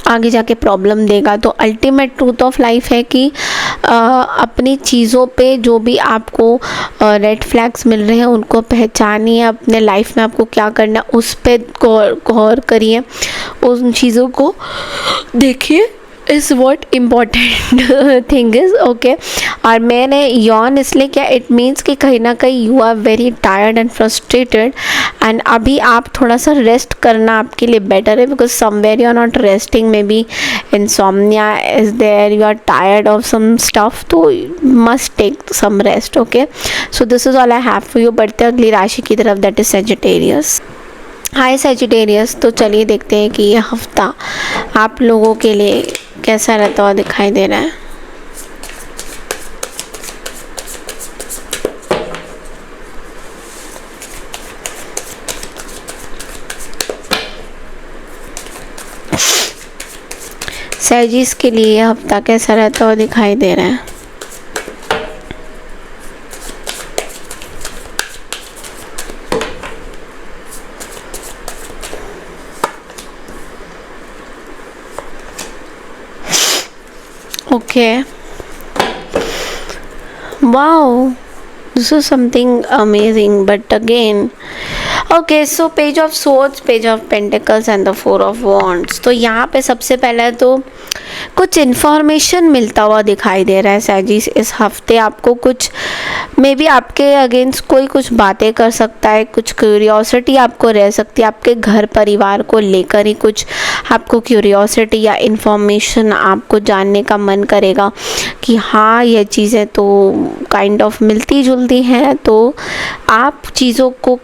आगे जाके प्रॉब्लम देगा। तो अल्टीमेट ट्रूथ ऑफ लाइफ है कि अपनी चीज़ों पे जो भी आपको रेड फ्लैग्स मिल रहे हैं उनको पहचानिए, अपने लाइफ में आपको क्या करना है उस पर गौर करिए, उन चीज़ों को देखिए, is what important thing is. Okay, और मैंने यॉन इसलिए किया, इट मीन्स कि कहीं ना कहीं you are very tired and frustrated, and अभी आप थोड़ा सा रेस्ट करना आपके लिए बेटर है, because somewhere you are not resting, maybe insomnia is there, you are tired of some stuff, तो must take some rest. Okay, so this is all I have for you. बढ़ते अगली राशि की तरफ, that is Sagittarius. Hi Sagittarius, तो चलिए देखते हैं कि ये हफ्ता आप लोगों के लिए कैसा रहता हुआ दिखाई दे रहा है। सेजिस के लिए यह हफ्ता कैसा रहता हुआ दिखाई दे रहा है। Okay. Wow, this is something amazing, but again, okay, so page of swords, page of pentacles and the 4 of wands. तो यहाँ पे सबसे पहले तो कुछ इन्फॉर्मेशन मिलता हुआ दिखाई दे रहा है सैजिस। इस हफ्ते आपको कुछ मे बी आपके अगेंस्ट कोई कुछ बातें कर सकता है, कुछ क्यूरियोसिटी आपको रह सकती है, आपके घर परिवार को लेकर ही कुछ आपको क्यूरियोसिटी या इन्फॉर्मेशन आपको जानने का मन करेगा कि हाँ ये चीज़ें तो काइंड ऑफ मिलती जुलती हैं। तो आप चीज़ों को,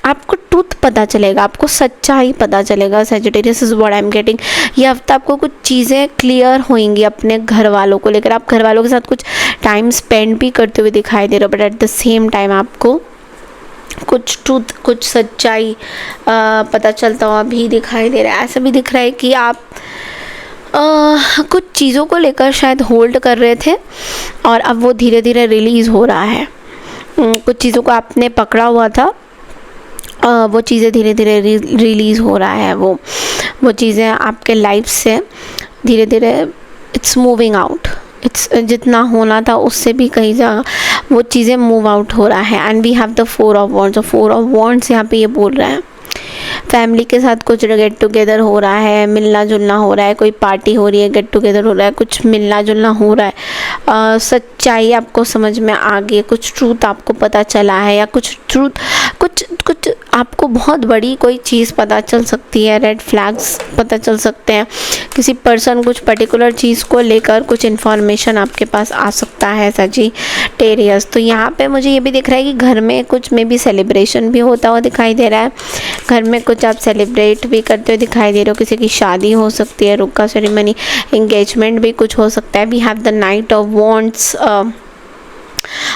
आपको ट्रूथ पता चलेगा, आपको सच्चाई पता चलेगा। Sagittarius is what I am getting. ये हफ्ता आपको कुछ चीज़ें क्लियर होंगी अपने घर वालों को लेकर, आप घर वालों के साथ कुछ टाइम स्पेंड भी करते हुए दिखाई दे रहे हो, but at the same time आपको कुछ ट्रूथ, कुछ सच्चाई पता चलता हुआ भी दिखाई दे रहा है। ऐसा भी दिख रहा है कि आप कुछ चीज़ों को लेकर शायद होल्ड कर रहे थे और अब वो धीरे धीरे रिलीज़ हो रहा है। कुछ चीज़ों को आपने पकड़ा हुआ था, वो चीज़ें धीरे धीरे रिलीज़ हो रहा है। वो चीज़ें आपके लाइफ से धीरे धीरे इट्स मूविंग आउट। इट्स जितना होना था उससे भी कहीं ज़्यादा वो चीज़ें मूव आउट हो रहा है। And we have the 4 of wands. 4 of wands यहाँ पे ये बोल रहा है फैमिली के साथ कुछ गेट टुगेदर हो रहा है, मिलना जुलना हो रहा है, कोई पार्टी हो रही है, गेट टुगेदर हो रहा है, कुछ मिलना जुलना हो रहा है, सच्चाई आपको समझ में आ गई, कुछ ट्रूथ आपको पता चला है, या कुछ ट्रूथ कुछ आपको बहुत बड़ी कोई चीज़ पता चल सकती है, रेड फ्लैग्स पता चल सकते हैं, किसी पर्सन कुछ पर्टिकुलर चीज़ को लेकर कुछ इन्फॉर्मेशन आपके पास आ सकता है सजिटेरियस। तो यहाँ पे मुझे ये भी दिख रहा है कि घर में कुछ में भी सेलिब्रेशन भी होता हुआ दिखाई दे रहा है, घर में कुछ आप सेलिब्रेट भी करते हुए दिखाई दे रहे हो, किसी की शादी हो सकती है, रुका सेरेमनी, एंगेजमेंट भी कुछ हो सकता है। We have the knight of wands.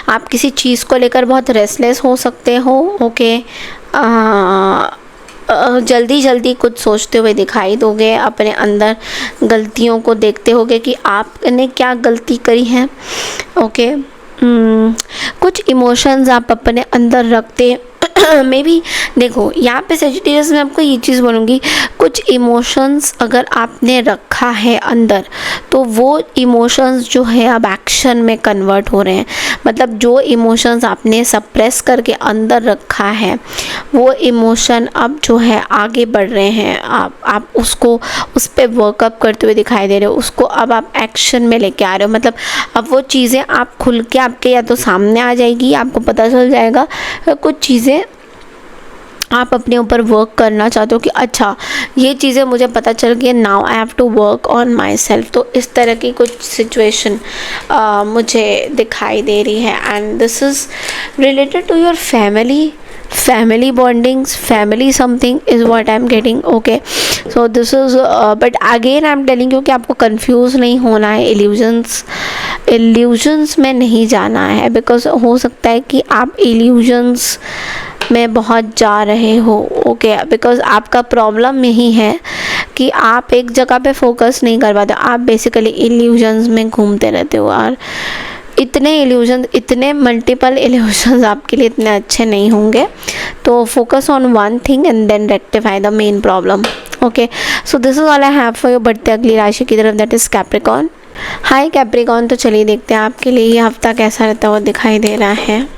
आप किसी चीज़ को लेकर बहुत रेस्टलेस हो सकते हो, ओके, जल्दी जल्दी कुछ सोचते हुए दिखाई दोगे, अपने अंदर गलतियों को देखते होगे कि आपने क्या गलती करी है, ओके। कुछ इमोशंस आप अपने अंदर रखते मे बी, देखो यहाँ पे सजिटेरियस में आपको ये चीज़ बोलूँगी, कुछ इमोशंस अगर आपने रखा है अंदर तो वो इमोशंस जो है अब एक्शन में कन्वर्ट हो रहे हैं। मतलब जो इमोशंस आपने सप्रेस करके अंदर रखा है वो इमोशन अब जो है आगे बढ़ रहे हैं, आप उसको उस पर वर्कअप करते हुए दिखाई दे रहे हो, उसको अब आप एक्शन में लेके आ रहे हो। मतलब अब वो चीज़ें आप खुल के आपके या तो सामने आ जाएगी, आपको पता चल जाएगा, कुछ चीज़ें आप अपने ऊपर वर्क करना चाहते हो कि अच्छा ये चीज़ें मुझे पता चल गई, now I have to work on myself. तो इस तरह की कुछ सिचुएशन मुझे दिखाई दे रही है। And this is related to your family bondings, family something is what I'm getting, okay. So this is but again I'm telling you कि आपको confuse नहीं होना है, illusions में नहीं जाना है, because हो सकता है कि आप illusions में बहुत जा रहे हो, ओके, बिकॉज आपका प्रॉब्लम यही है कि आप एक जगह पे फोकस नहीं कर पाते, आप बेसिकली इल्यूजन्स में घूमते रहते हो, और इतने मल्टीपल इल्यूजन्स आपके लिए इतने अच्छे नहीं होंगे। तो focus on one thing and then rectify the main problem, okay. So this is all I have for your बढ़ते अगली राशि की तरफ, that is Capricorn. Hi Capricorn, तो चलिए देखते हैं आपके लिए ये हफ्ता कैसा रहता हुआ दिखाई दे रहा है।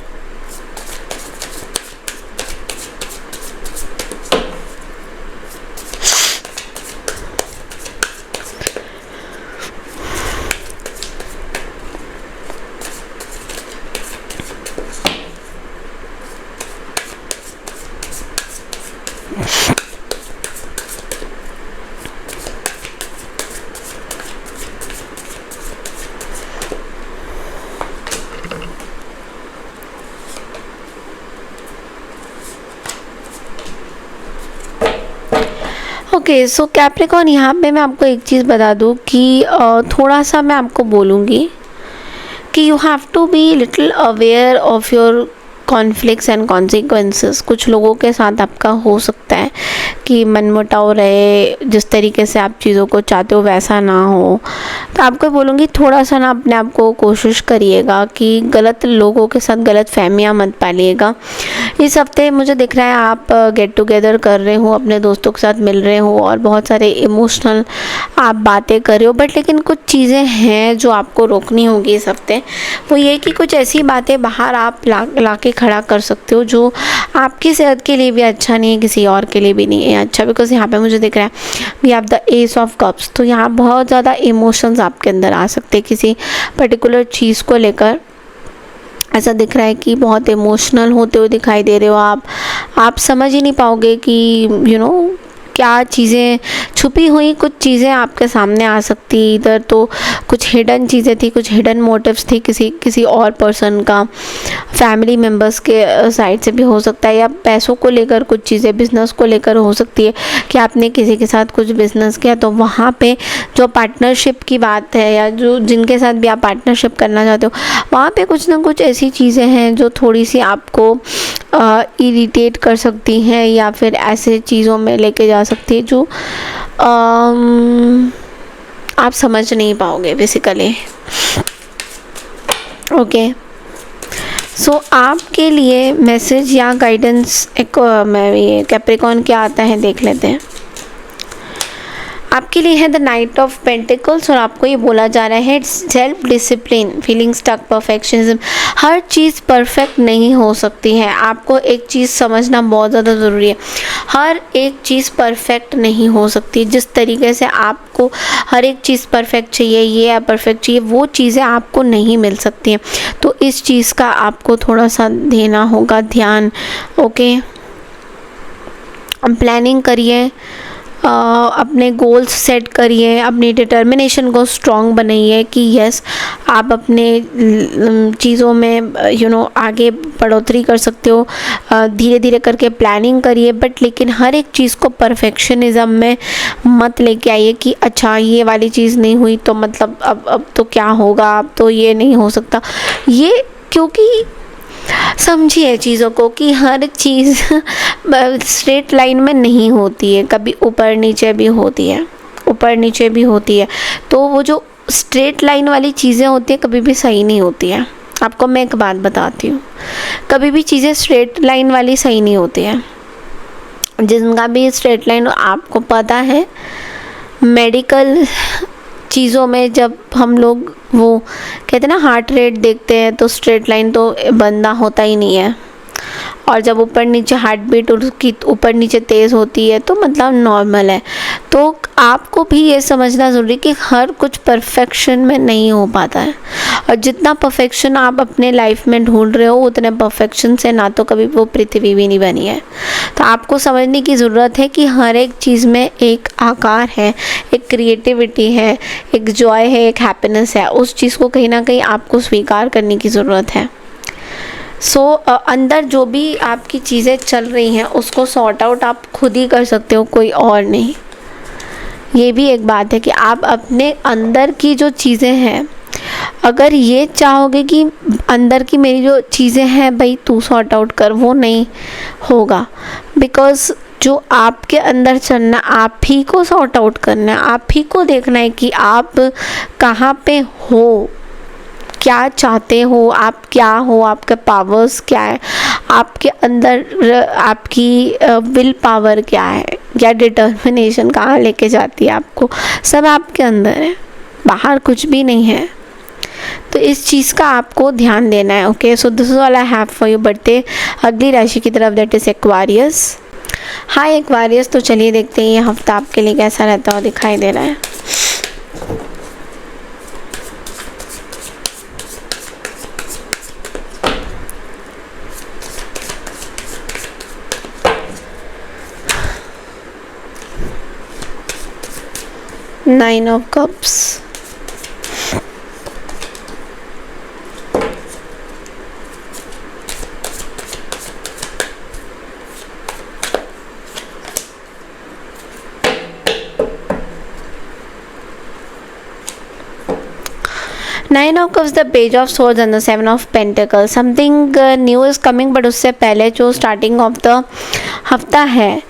ओके, सो कैप्रिकॉर्न, यहाँ पे मैं आपको एक चीज़ बता दूँ कि थोड़ा सा मैं आपको बोलूँगी कि you have to be little aware of your conflicts and consequences. कुछ लोगों के साथ आपका हो सकता है कि मनमुटाव रहे, जिस तरीके से आप चीज़ों को चाहते हो वैसा ना हो। तो आपको बोलूँगी थोड़ा सा ना अपने आप को कोशिश करिएगा कि गलत लोगों के साथ गलत फहमियाँ मत पालिएगा। इस हफ्ते मुझे दिख रहा है आप गेट टुगेदर कर रहे हो, अपने दोस्तों के साथ मिल रहे हो और बहुत सारे इमोशनल आप बातें कर रहे हो, बट लेकिन कुछ चीज़ें हैं जो आपको रोकनी होगी इस हफ्ते। वो ये कि कुछ ऐसी बातें बाहर आप ला के खड़ा कर सकते हो जो आपकी सेहत के लिए भी अच्छा नहीं है, किसी और के लिए भी नहीं है अच्छा। बिकॉज यहाँ पे मुझे दिख रहा है we have the ace of cups, तो यहाँ बहुत ज़्यादा इमोशंस आपके अंदर आ सकते हैं किसी पर्टिकुलर चीज़ को लेकर। ऐसा दिख रहा है कि बहुत इमोशनल होते हुए दिखाई दे रहे हो आप समझ ही नहीं पाओगे कि यू नो क्या चीज़ें छुपी हुई, कुछ चीज़ें आपके सामने आ सकती। इधर तो कुछ हिडन चीज़ें थी, कुछ हिडन मोटिव्स थी किसी और पर्सन का, फैमिली मेम्बर्स के साइड से भी हो सकता है, या पैसों को लेकर कुछ चीज़ें, बिज़नेस को लेकर हो सकती है कि आपने किसी के साथ कुछ बिज़नेस किया तो वहाँ पे जो पार्टनरशिप की बात है या जो जिनके साथ भी आप पार्टनरशिप करना चाहते हो वहाँ पे कुछ ना कुछ ऐसी चीज़ें हैं जो थोड़ी सी आपको इरिटेट कर सकती हैं या फिर ऐसे चीज़ों में लेके जा सकती है जो आप समझ नहीं पाओगे बेसिकली, ओके। सो आपके लिए मैसेज या गाइडेंस एक मैं ये कैप्रिकॉर्न क्या आता है देख लेते हैं। आपके लिए है द नाइट ऑफ पेंटिकल्स और आपको ये बोला जा रहा है self discipline, feeling stuck, perfectionism. हर चीज़ परफेक्ट नहीं हो सकती है, आपको एक चीज़ समझना बहुत ज़्यादा ज़रूरी है। हर एक चीज़ परफेक्ट नहीं हो सकती। जिस तरीके से आपको हर एक चीज़ परफेक्ट चाहिए, ये परफेक्ट चाहिए, वो चीज़ें आपको नहीं मिल सकती हैं। तो इस चीज़ का आपको थोड़ा सा देना होगा ध्यान। ओके, प्लानिंग करिए, अपने गोल्स सेट करिए, अपनी डिटर्मिनेशन को स्ट्रॉन्ग बनाइए कि यस आप अपने चीज़ों में आगे बढ़ोतरी कर सकते हो। धीरे धीरे करके प्लानिंग करिए, बट लेकिन हर एक चीज़ को परफेक्शनिज्म में मत लेके आइए कि अच्छा ये वाली चीज़ नहीं हुई तो मतलब अब तो क्या होगा, अब तो ये नहीं हो सकता। ये क्योंकि समझिए चीज़ों को कि हर चीज़ स्ट्रेट लाइन में नहीं होती है, कभी ऊपर नीचे भी होती है, ऊपर नीचे भी होती है। तो वो जो स्ट्रेट लाइन वाली चीज़ें होती हैं कभी भी सही नहीं होती है। आपको मैं एक बात बताती हूँ, कभी भी चीज़ें स्ट्रेट लाइन वाली सही नहीं होती है। जिनका भी स्ट्रेट लाइन आपको पता है, मेडिकल चीज़ों में जब हम लोग वो कहते हैं ना हार्ट रेट देखते हैं तो स्ट्रेट लाइन तो बंदा होता ही नहीं है, और जब ऊपर नीचे हार्ट बीट उसकी ऊपर नीचे तेज़ होती है तो मतलब नॉर्मल है। तो आपको भी ये समझना ज़रूरी कि हर कुछ परफेक्शन में नहीं हो पाता है, और जितना परफेक्शन आप अपने लाइफ में ढूंढ रहे हो उतने परफेक्शन से ना तो कभी वो पृथ्वी भी नहीं बनी है। तो आपको समझने की ज़रूरत है कि हर एक चीज़ में एक आकार है, एक क्रिएटिविटी है, एक जॉय है, एक हैप्पीनेस है। उस चीज़ को कहीं ना कहीं आपको स्वीकार करने की ज़रूरत है। अंदर जो भी आपकी चीज़ें चल रही हैं उसको सॉर्ट आउट आप खुद ही कर सकते हो, कोई और नहीं। ये भी एक बात है कि आप अपने अंदर की जो चीज़ें हैं, अगर ये चाहोगे कि अंदर की मेरी जो चीज़ें हैं भाई तू सॉर्ट आउट कर, वो नहीं होगा। बिकॉज़ जो आपके अंदर चलना, आप ही को सॉर्ट आउट करना है, आप ही को देखना है कि आप कहाँ पे हो, क्या चाहते हो, आप क्या हो, आपके पावर्स क्या है, आपके अंदर आपकी विल पावर क्या है, या डिटर्मिनेशन कहाँ लेके जाती है आपको, सब आपके अंदर है, बाहर कुछ भी नहीं है। तो इस चीज़ का आपको ध्यान देना है। Okay, so this is all I have for you. बढ़ते अगली राशि की तरफ, that is Aquarius. Hi Aquarius, तो चलिए देखते हैं ये हफ्ता आपके लिए कैसा रहता हुआ दिखाई दे रहा है। Nine of Cups, Nine of Cups, the Page of Swords and the Seven of Pentacles. Something new is coming, but उससे पहले जो स्टार्टिंग ऑफ द हफ्ता है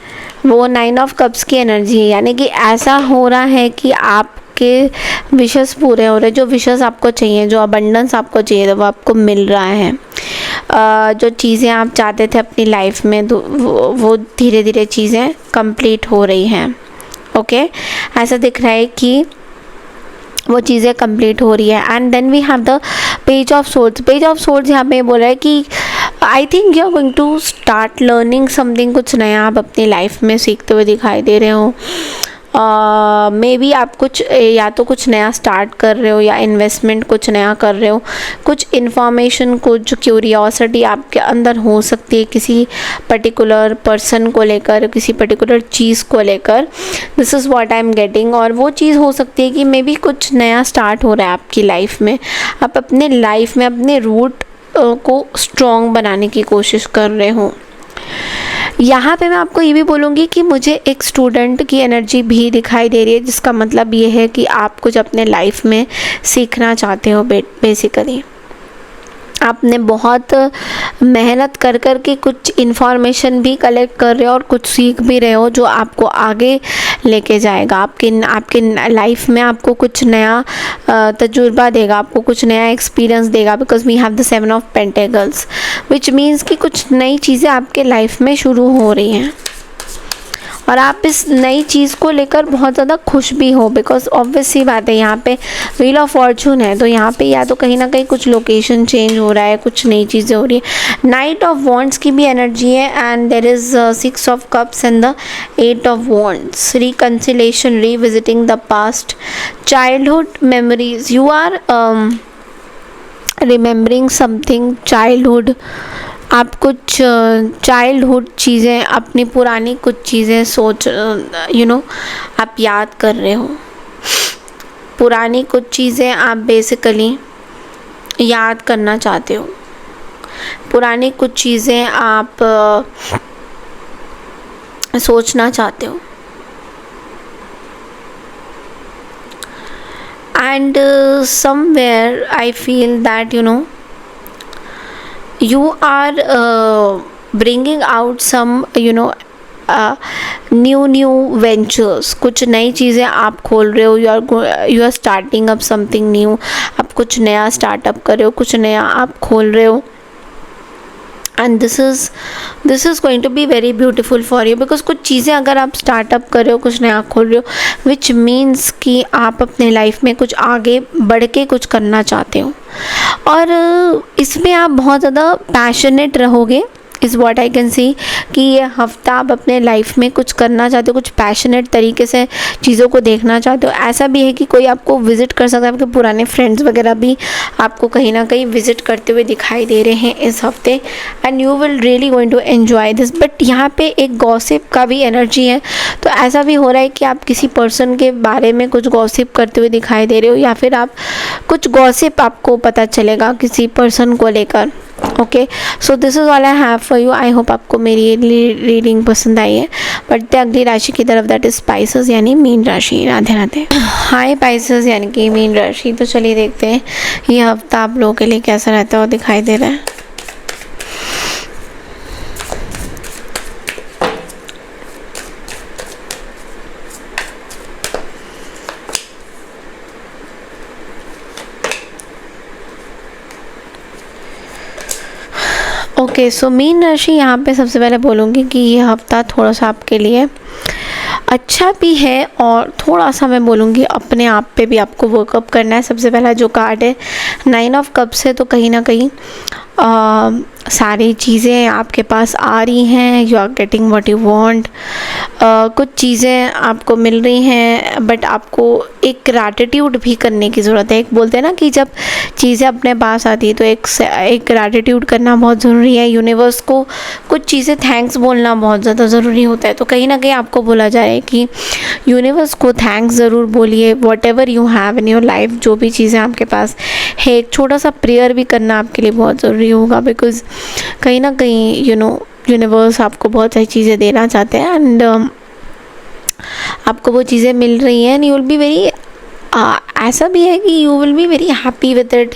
वो 9 ऑफ कप्स की एनर्जी है। यानी कि ऐसा हो रहा है कि आपके विशेस पूरे हो रहे, जो विशेस आपको चाहिए, जो अबंडेंस आपको चाहिए वो आपको मिल रहा है। जो चीज़ें आप चाहते थे अपनी लाइफ में वो धीरे धीरे चीज़ें कंप्लीट हो रही हैं। ओके, ऐसा दिख रहा है कि वो चीज़ें कंप्लीट हो रही है। And then we have the page of swords. Page of swords यहाँ पे बोल रहा है कि I think you are going to start learning something, कुछ नया आप अपनी लाइफ में सीखते हुए दिखाई दे रहे हो। मे बी आप कुछ या तो कुछ नया स्टार्ट कर रहे हो या इन्वेस्टमेंट कुछ नया कर रहे हो, कुछ इन्फॉर्मेशन, कुछ क्यूरियोसिटी आपके अंदर हो सकती है किसी पर्टिकुलर पर्सन को लेकर, किसी पर्टिकुलर चीज़ को लेकर। This is what I am getting. और वो चीज़ हो सकती है कि मे बी कुछ नया स्टार्ट हो रहा है आपकी लाइफ में, आप अपने लाइफ में अपने रूट को स्ट्रॉन्ग बनाने की कोशिश कर रहे हो। यहाँ पे मैं आपको ये भी बोलूँगी कि मुझे एक स्टूडेंट की एनर्जी भी दिखाई दे रही है, जिसका मतलब ये है कि आप कुछ अपने लाइफ में सीखना चाहते हो। बेसिकली आपने बहुत मेहनत कर कर के कुछ इन्फॉर्मेशन भी कलेक्ट कर रहे हो और कुछ सीख भी रहे हो जो आपको आगे लेके जाएगा, आपके लाइफ में आपको कुछ नया तजुर्बा देगा, आपको कुछ नया एक्सपीरियंस देगा। Because we have the 7 of pentacles which means कि कुछ नई चीज़ें आपके लाइफ में शुरू हो रही हैं। और आप इस नई चीज़ को लेकर बहुत ज़्यादा खुश भी हो, बिकॉज ऑब्वियस सी बात है यहाँ पे व्हील ऑफ फॉर्चून है, तो यहाँ पे या तो कहीं ना कहीं कुछ लोकेशन चेंज हो रहा है, कुछ नई चीज़ें हो रही है। नाइट ऑफ वॉन्ड्स की भी एनर्जी है and there is 6 of cups and the 8 of wands. Reconciliation, revisiting the past, childhood memories, you are remembering something childhood. आप कुछ चाइल्डहुड चीज़ें, अपनी पुरानी कुछ चीज़ें सोच आप याद कर रहे हो। पुरानी कुछ चीज़ें आप बेसिकली याद करना चाहते हो, पुरानी कुछ चीज़ें आप सोचना चाहते हो। And somewhere I feel that you are bringing out some new ventures। कुछ नई चीज़ें आप खोल रहे हो, you are starting up something new। आप कुछ नया स्टार्टअप कर रहे हो, कुछ नया आप खोल रहे हो। And this is going to be very beautiful for you, because कुछ चीज़ें अगर आप स्टार्टअप कर रहे हो, कुछ नया खोल रहे हो, विच मीन्स कि आप अपने लाइफ में कुछ आगे बढ़ के कुछ करना चाहते हो और इसमें आप बहुत ज़्यादा पैशनेट रहोगे। इज़ वॉट आई कैन सी कि ये हफ्ता आप अपने लाइफ में कुछ करना चाहते हो, कुछ पैशनेट तरीके से चीज़ों को देखना चाहते हो। ऐसा भी है कि कोई आपको विज़िट कर सकता है, आपके पुराने फ्रेंड्स वगैरह भी आपको कहीं ना कहीं विज़िट करते हुए दिखाई दे रहे हैं इस हफ्ते and you will really going to enjoy this. But यहाँ पे एक गॉसिप का भी एनर्जी है, तो ऐसा भी हो रहा है कि आप किसी पर्सन के बारे में कुछ गॉसिप करते हुए दिखाई दे रहे हो या फिर आप कुछ गॉसिप आपको पता चलेगा किसी पर्सन को लेकर। Okay, so this is all I have for you. I hope आपको मेरी रीडिंग पसंद आई है। बढ़ते अगली राशि की तरफ, दैट इज स्पाइसेस यानी मीन राशि। राधे राधे। हाय स्पाइसेस यानी कि मीन राशि। तो चलिए देखते हैं ये हफ्ता आप लोगों के लिए कैसा रहता है और दिखाई दे रहा है। ओके, सो मीन राशि, यहाँ पे सबसे पहले बोलूँगी कि ये हफ्ता थोड़ा सा आपके लिए अच्छा भी है और थोड़ा सा मैं बोलूँगी अपने आप पे भी आपको वर्कअप करना है। सबसे पहला जो कार्ड है 9 ऑफ कप्स है, तो कहीं ना कहीं सारी चीज़ें आपके पास आ रही हैं। You are getting what you want. कुछ चीज़ें आपको मिल रही हैं बट आपको एक ग्रैटिट्यूड भी करने की ज़रूरत है। एक बोलते हैं ना कि जब चीज़ें अपने पास आती है तो एक ग्रैटिट्यूड करना बहुत ज़रूरी है। यूनिवर्स को कुछ चीज़ें थैंक्स बोलना बहुत ज़्यादा ज़रूरी होता है। तो कहीं ना कहीं आपको बोला जा रहा है कि यूनिवर्स को थैंक्स ज़रूर बोलिए। What ever you have in your life, जो भी चीज़ें आपके पास है, एक छोटा सा प्रेयर भी करना आपके लिए बहुत ज़रूरी होगा। बिकॉज़ कहीं ना कहीं यूनिवर्स आपको बहुत सारी चीज़ें देना चाहते हैं एंड आपको वो चीज़ें मिल रही हैं and you will be very ऐसा भी है कि you will be very happy with it.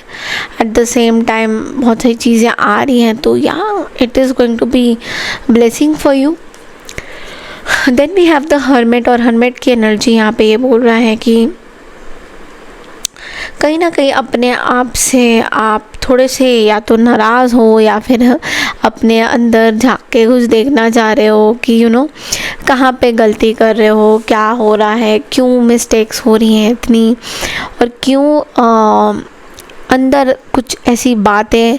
At the same time बहुत सारी चीज़ें आ रही हैं, तो या it is going to be blessing for you. Then we have the hermit, और हर्मिट की एनर्जी यहाँ पे ये बोल रहा है कि कहीं ना कहीं अपने आप से आप थोड़े से या तो नाराज़ हो या फिर अपने अंदर झांक के कुछ देखना चाह रहे हो कि कहाँ पे गलती कर रहे हो, क्या हो रहा है, क्यों मिस्टेक्स हो रही हैं इतनी, और क्यों अंदर कुछ ऐसी बातें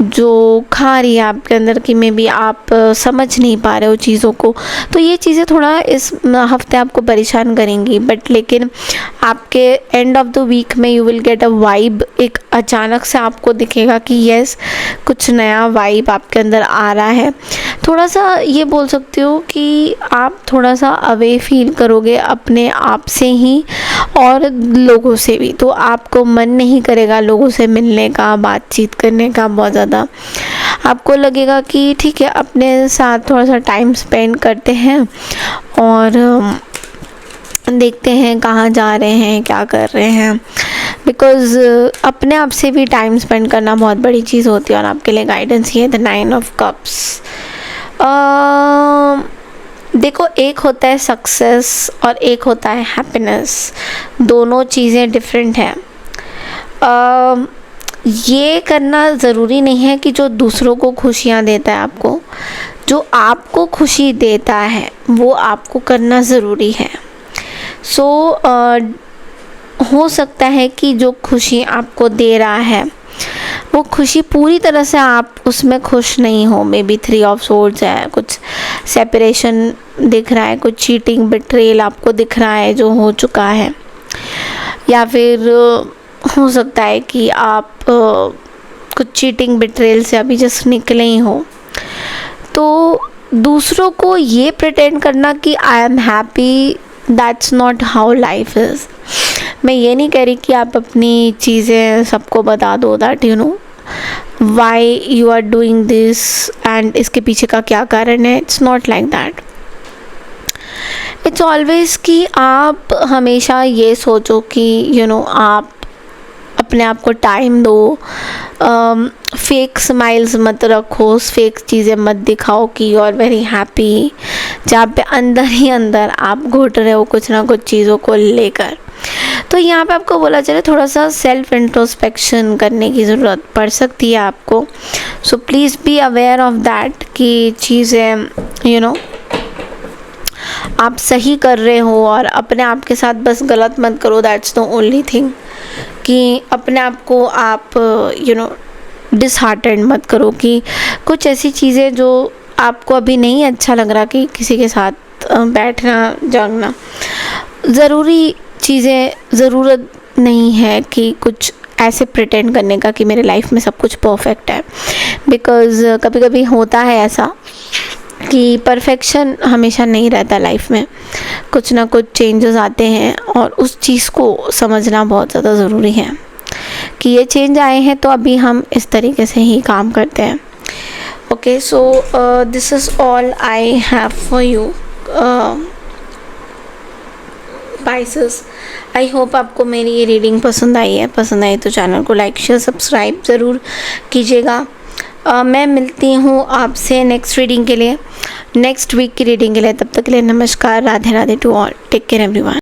जो खा रही है आपके अंदर कि मे बी आप समझ नहीं पा रहे हो चीज़ों को। तो ये चीज़ें थोड़ा इस हफ्ते आपको परेशान करेंगी, बट लेकिन आपके एंड ऑफ द वीक में you will get a vibe. एक अचानक से आपको दिखेगा कि यस, कुछ नया वाइब आपके अंदर आ रहा है। थोड़ा सा ये बोल सकते हो कि आप थोड़ा सा अवे फील करोगे अपने आप से ही और लोगों से भी, तो आपको मन नहीं करेगा लोगों से मिलने का, बातचीत करने का। बहुत ज़्यादा आपको लगेगा कि ठीक है, अपने साथ थोड़ा सा टाइम स्पेंड करते हैं और देखते हैं कहाँ जा रहे हैं, क्या कर रहे हैं। बिकॉज़ अपने आप से भी टाइम स्पेंड करना बहुत बड़ी चीज़ होती है। और आपके लिए गाइडेंस ये द 9 ऑफ कप्स। देखो, एक होता है सक्सेस और एक होता है हैप्पीनेस। दोनों चीज़ें डिफरेंट हैं। ये करना ज़रूरी नहीं है कि जो दूसरों को खुशियाँ देता है आपको, जो आपको खुशी देता है वो आपको करना ज़रूरी है। सो हो सकता है कि जो खुशी आपको दे रहा है वो खुशी पूरी तरह से आप उसमें खुश नहीं हो। मे बी 3 ऑफ सोर्ड्स है, कुछ सेपरेशन दिख रहा है, कुछ चीटिंग बिट्रेल आपको दिख रहा है जो हो चुका है, या फिर हो सकता है कि आप कुछ चीटिंग बिट्रेल से अभी जस्ट निकले ही हो। तो दूसरों को ये प्रिटेंड करना कि I am happy, that's not how life is. मैं ये नहीं कह रही कि आप अपनी चीज़ें सबको बता दो that you know why you are doing this and इसके पीछे का क्या कारण है। It's not like that. It's always कि आप हमेशा ये सोचो कि यू नो आप अपने आप को टाइम दो, फेक स्माइल्स मत रखो, फेक चीज़ें मत दिखाओ कि यू आर वेरी हैप्पी, जहाँ पे अंदर ही अंदर आप घुट रहे हो कुछ ना कुछ चीज़ों को लेकर। तो यहाँ पे आपको बोला चले थोड़ा सा सेल्फ इंट्रोस्पेक्शन करने की ज़रूरत पड़ सकती है आपको। सो please be aware of that कि चीज़ें यू नो आप सही कर रहे हो, और अपने आप के साथ बस गलत मत करो। दैट्स द ओनली थिंग कि अपने आप को आप यू नो डिसहार्टेंड मत करो कि कुछ ऐसी चीज़ें जो आपको अभी नहीं अच्छा लग रहा कि किसी के साथ बैठना जागना, ज़रूरी चीज़ें ज़रूरत नहीं है कि कुछ ऐसे प्रिटेंड करने का कि मेरे लाइफ में सब कुछ परफेक्ट है। बिकॉज़ कभी कभी होता है ऐसा कि परफेक्शन हमेशा नहीं रहता लाइफ में, कुछ ना कुछ चेंजेस आते हैं, और उस चीज़ को समझना बहुत ज़्यादा ज़रूरी है कि ये चेंज आए हैं तो अभी हम इस तरीके से ही काम करते हैं। Okay, so this is all I have for you Pisces। I hope आपको मेरी ये रीडिंग पसंद आई है। पसंद आई तो चैनल को लाइक शेयर सब्सक्राइब ज़रूर कीजिएगा। मैं मिलती हूँ आपसे नेक्स्ट रीडिंग के लिए, नेक्स्ट वीक की रीडिंग के लिए। तब तक के लिए नमस्कार, Radhe Radhe to all, take care everyone.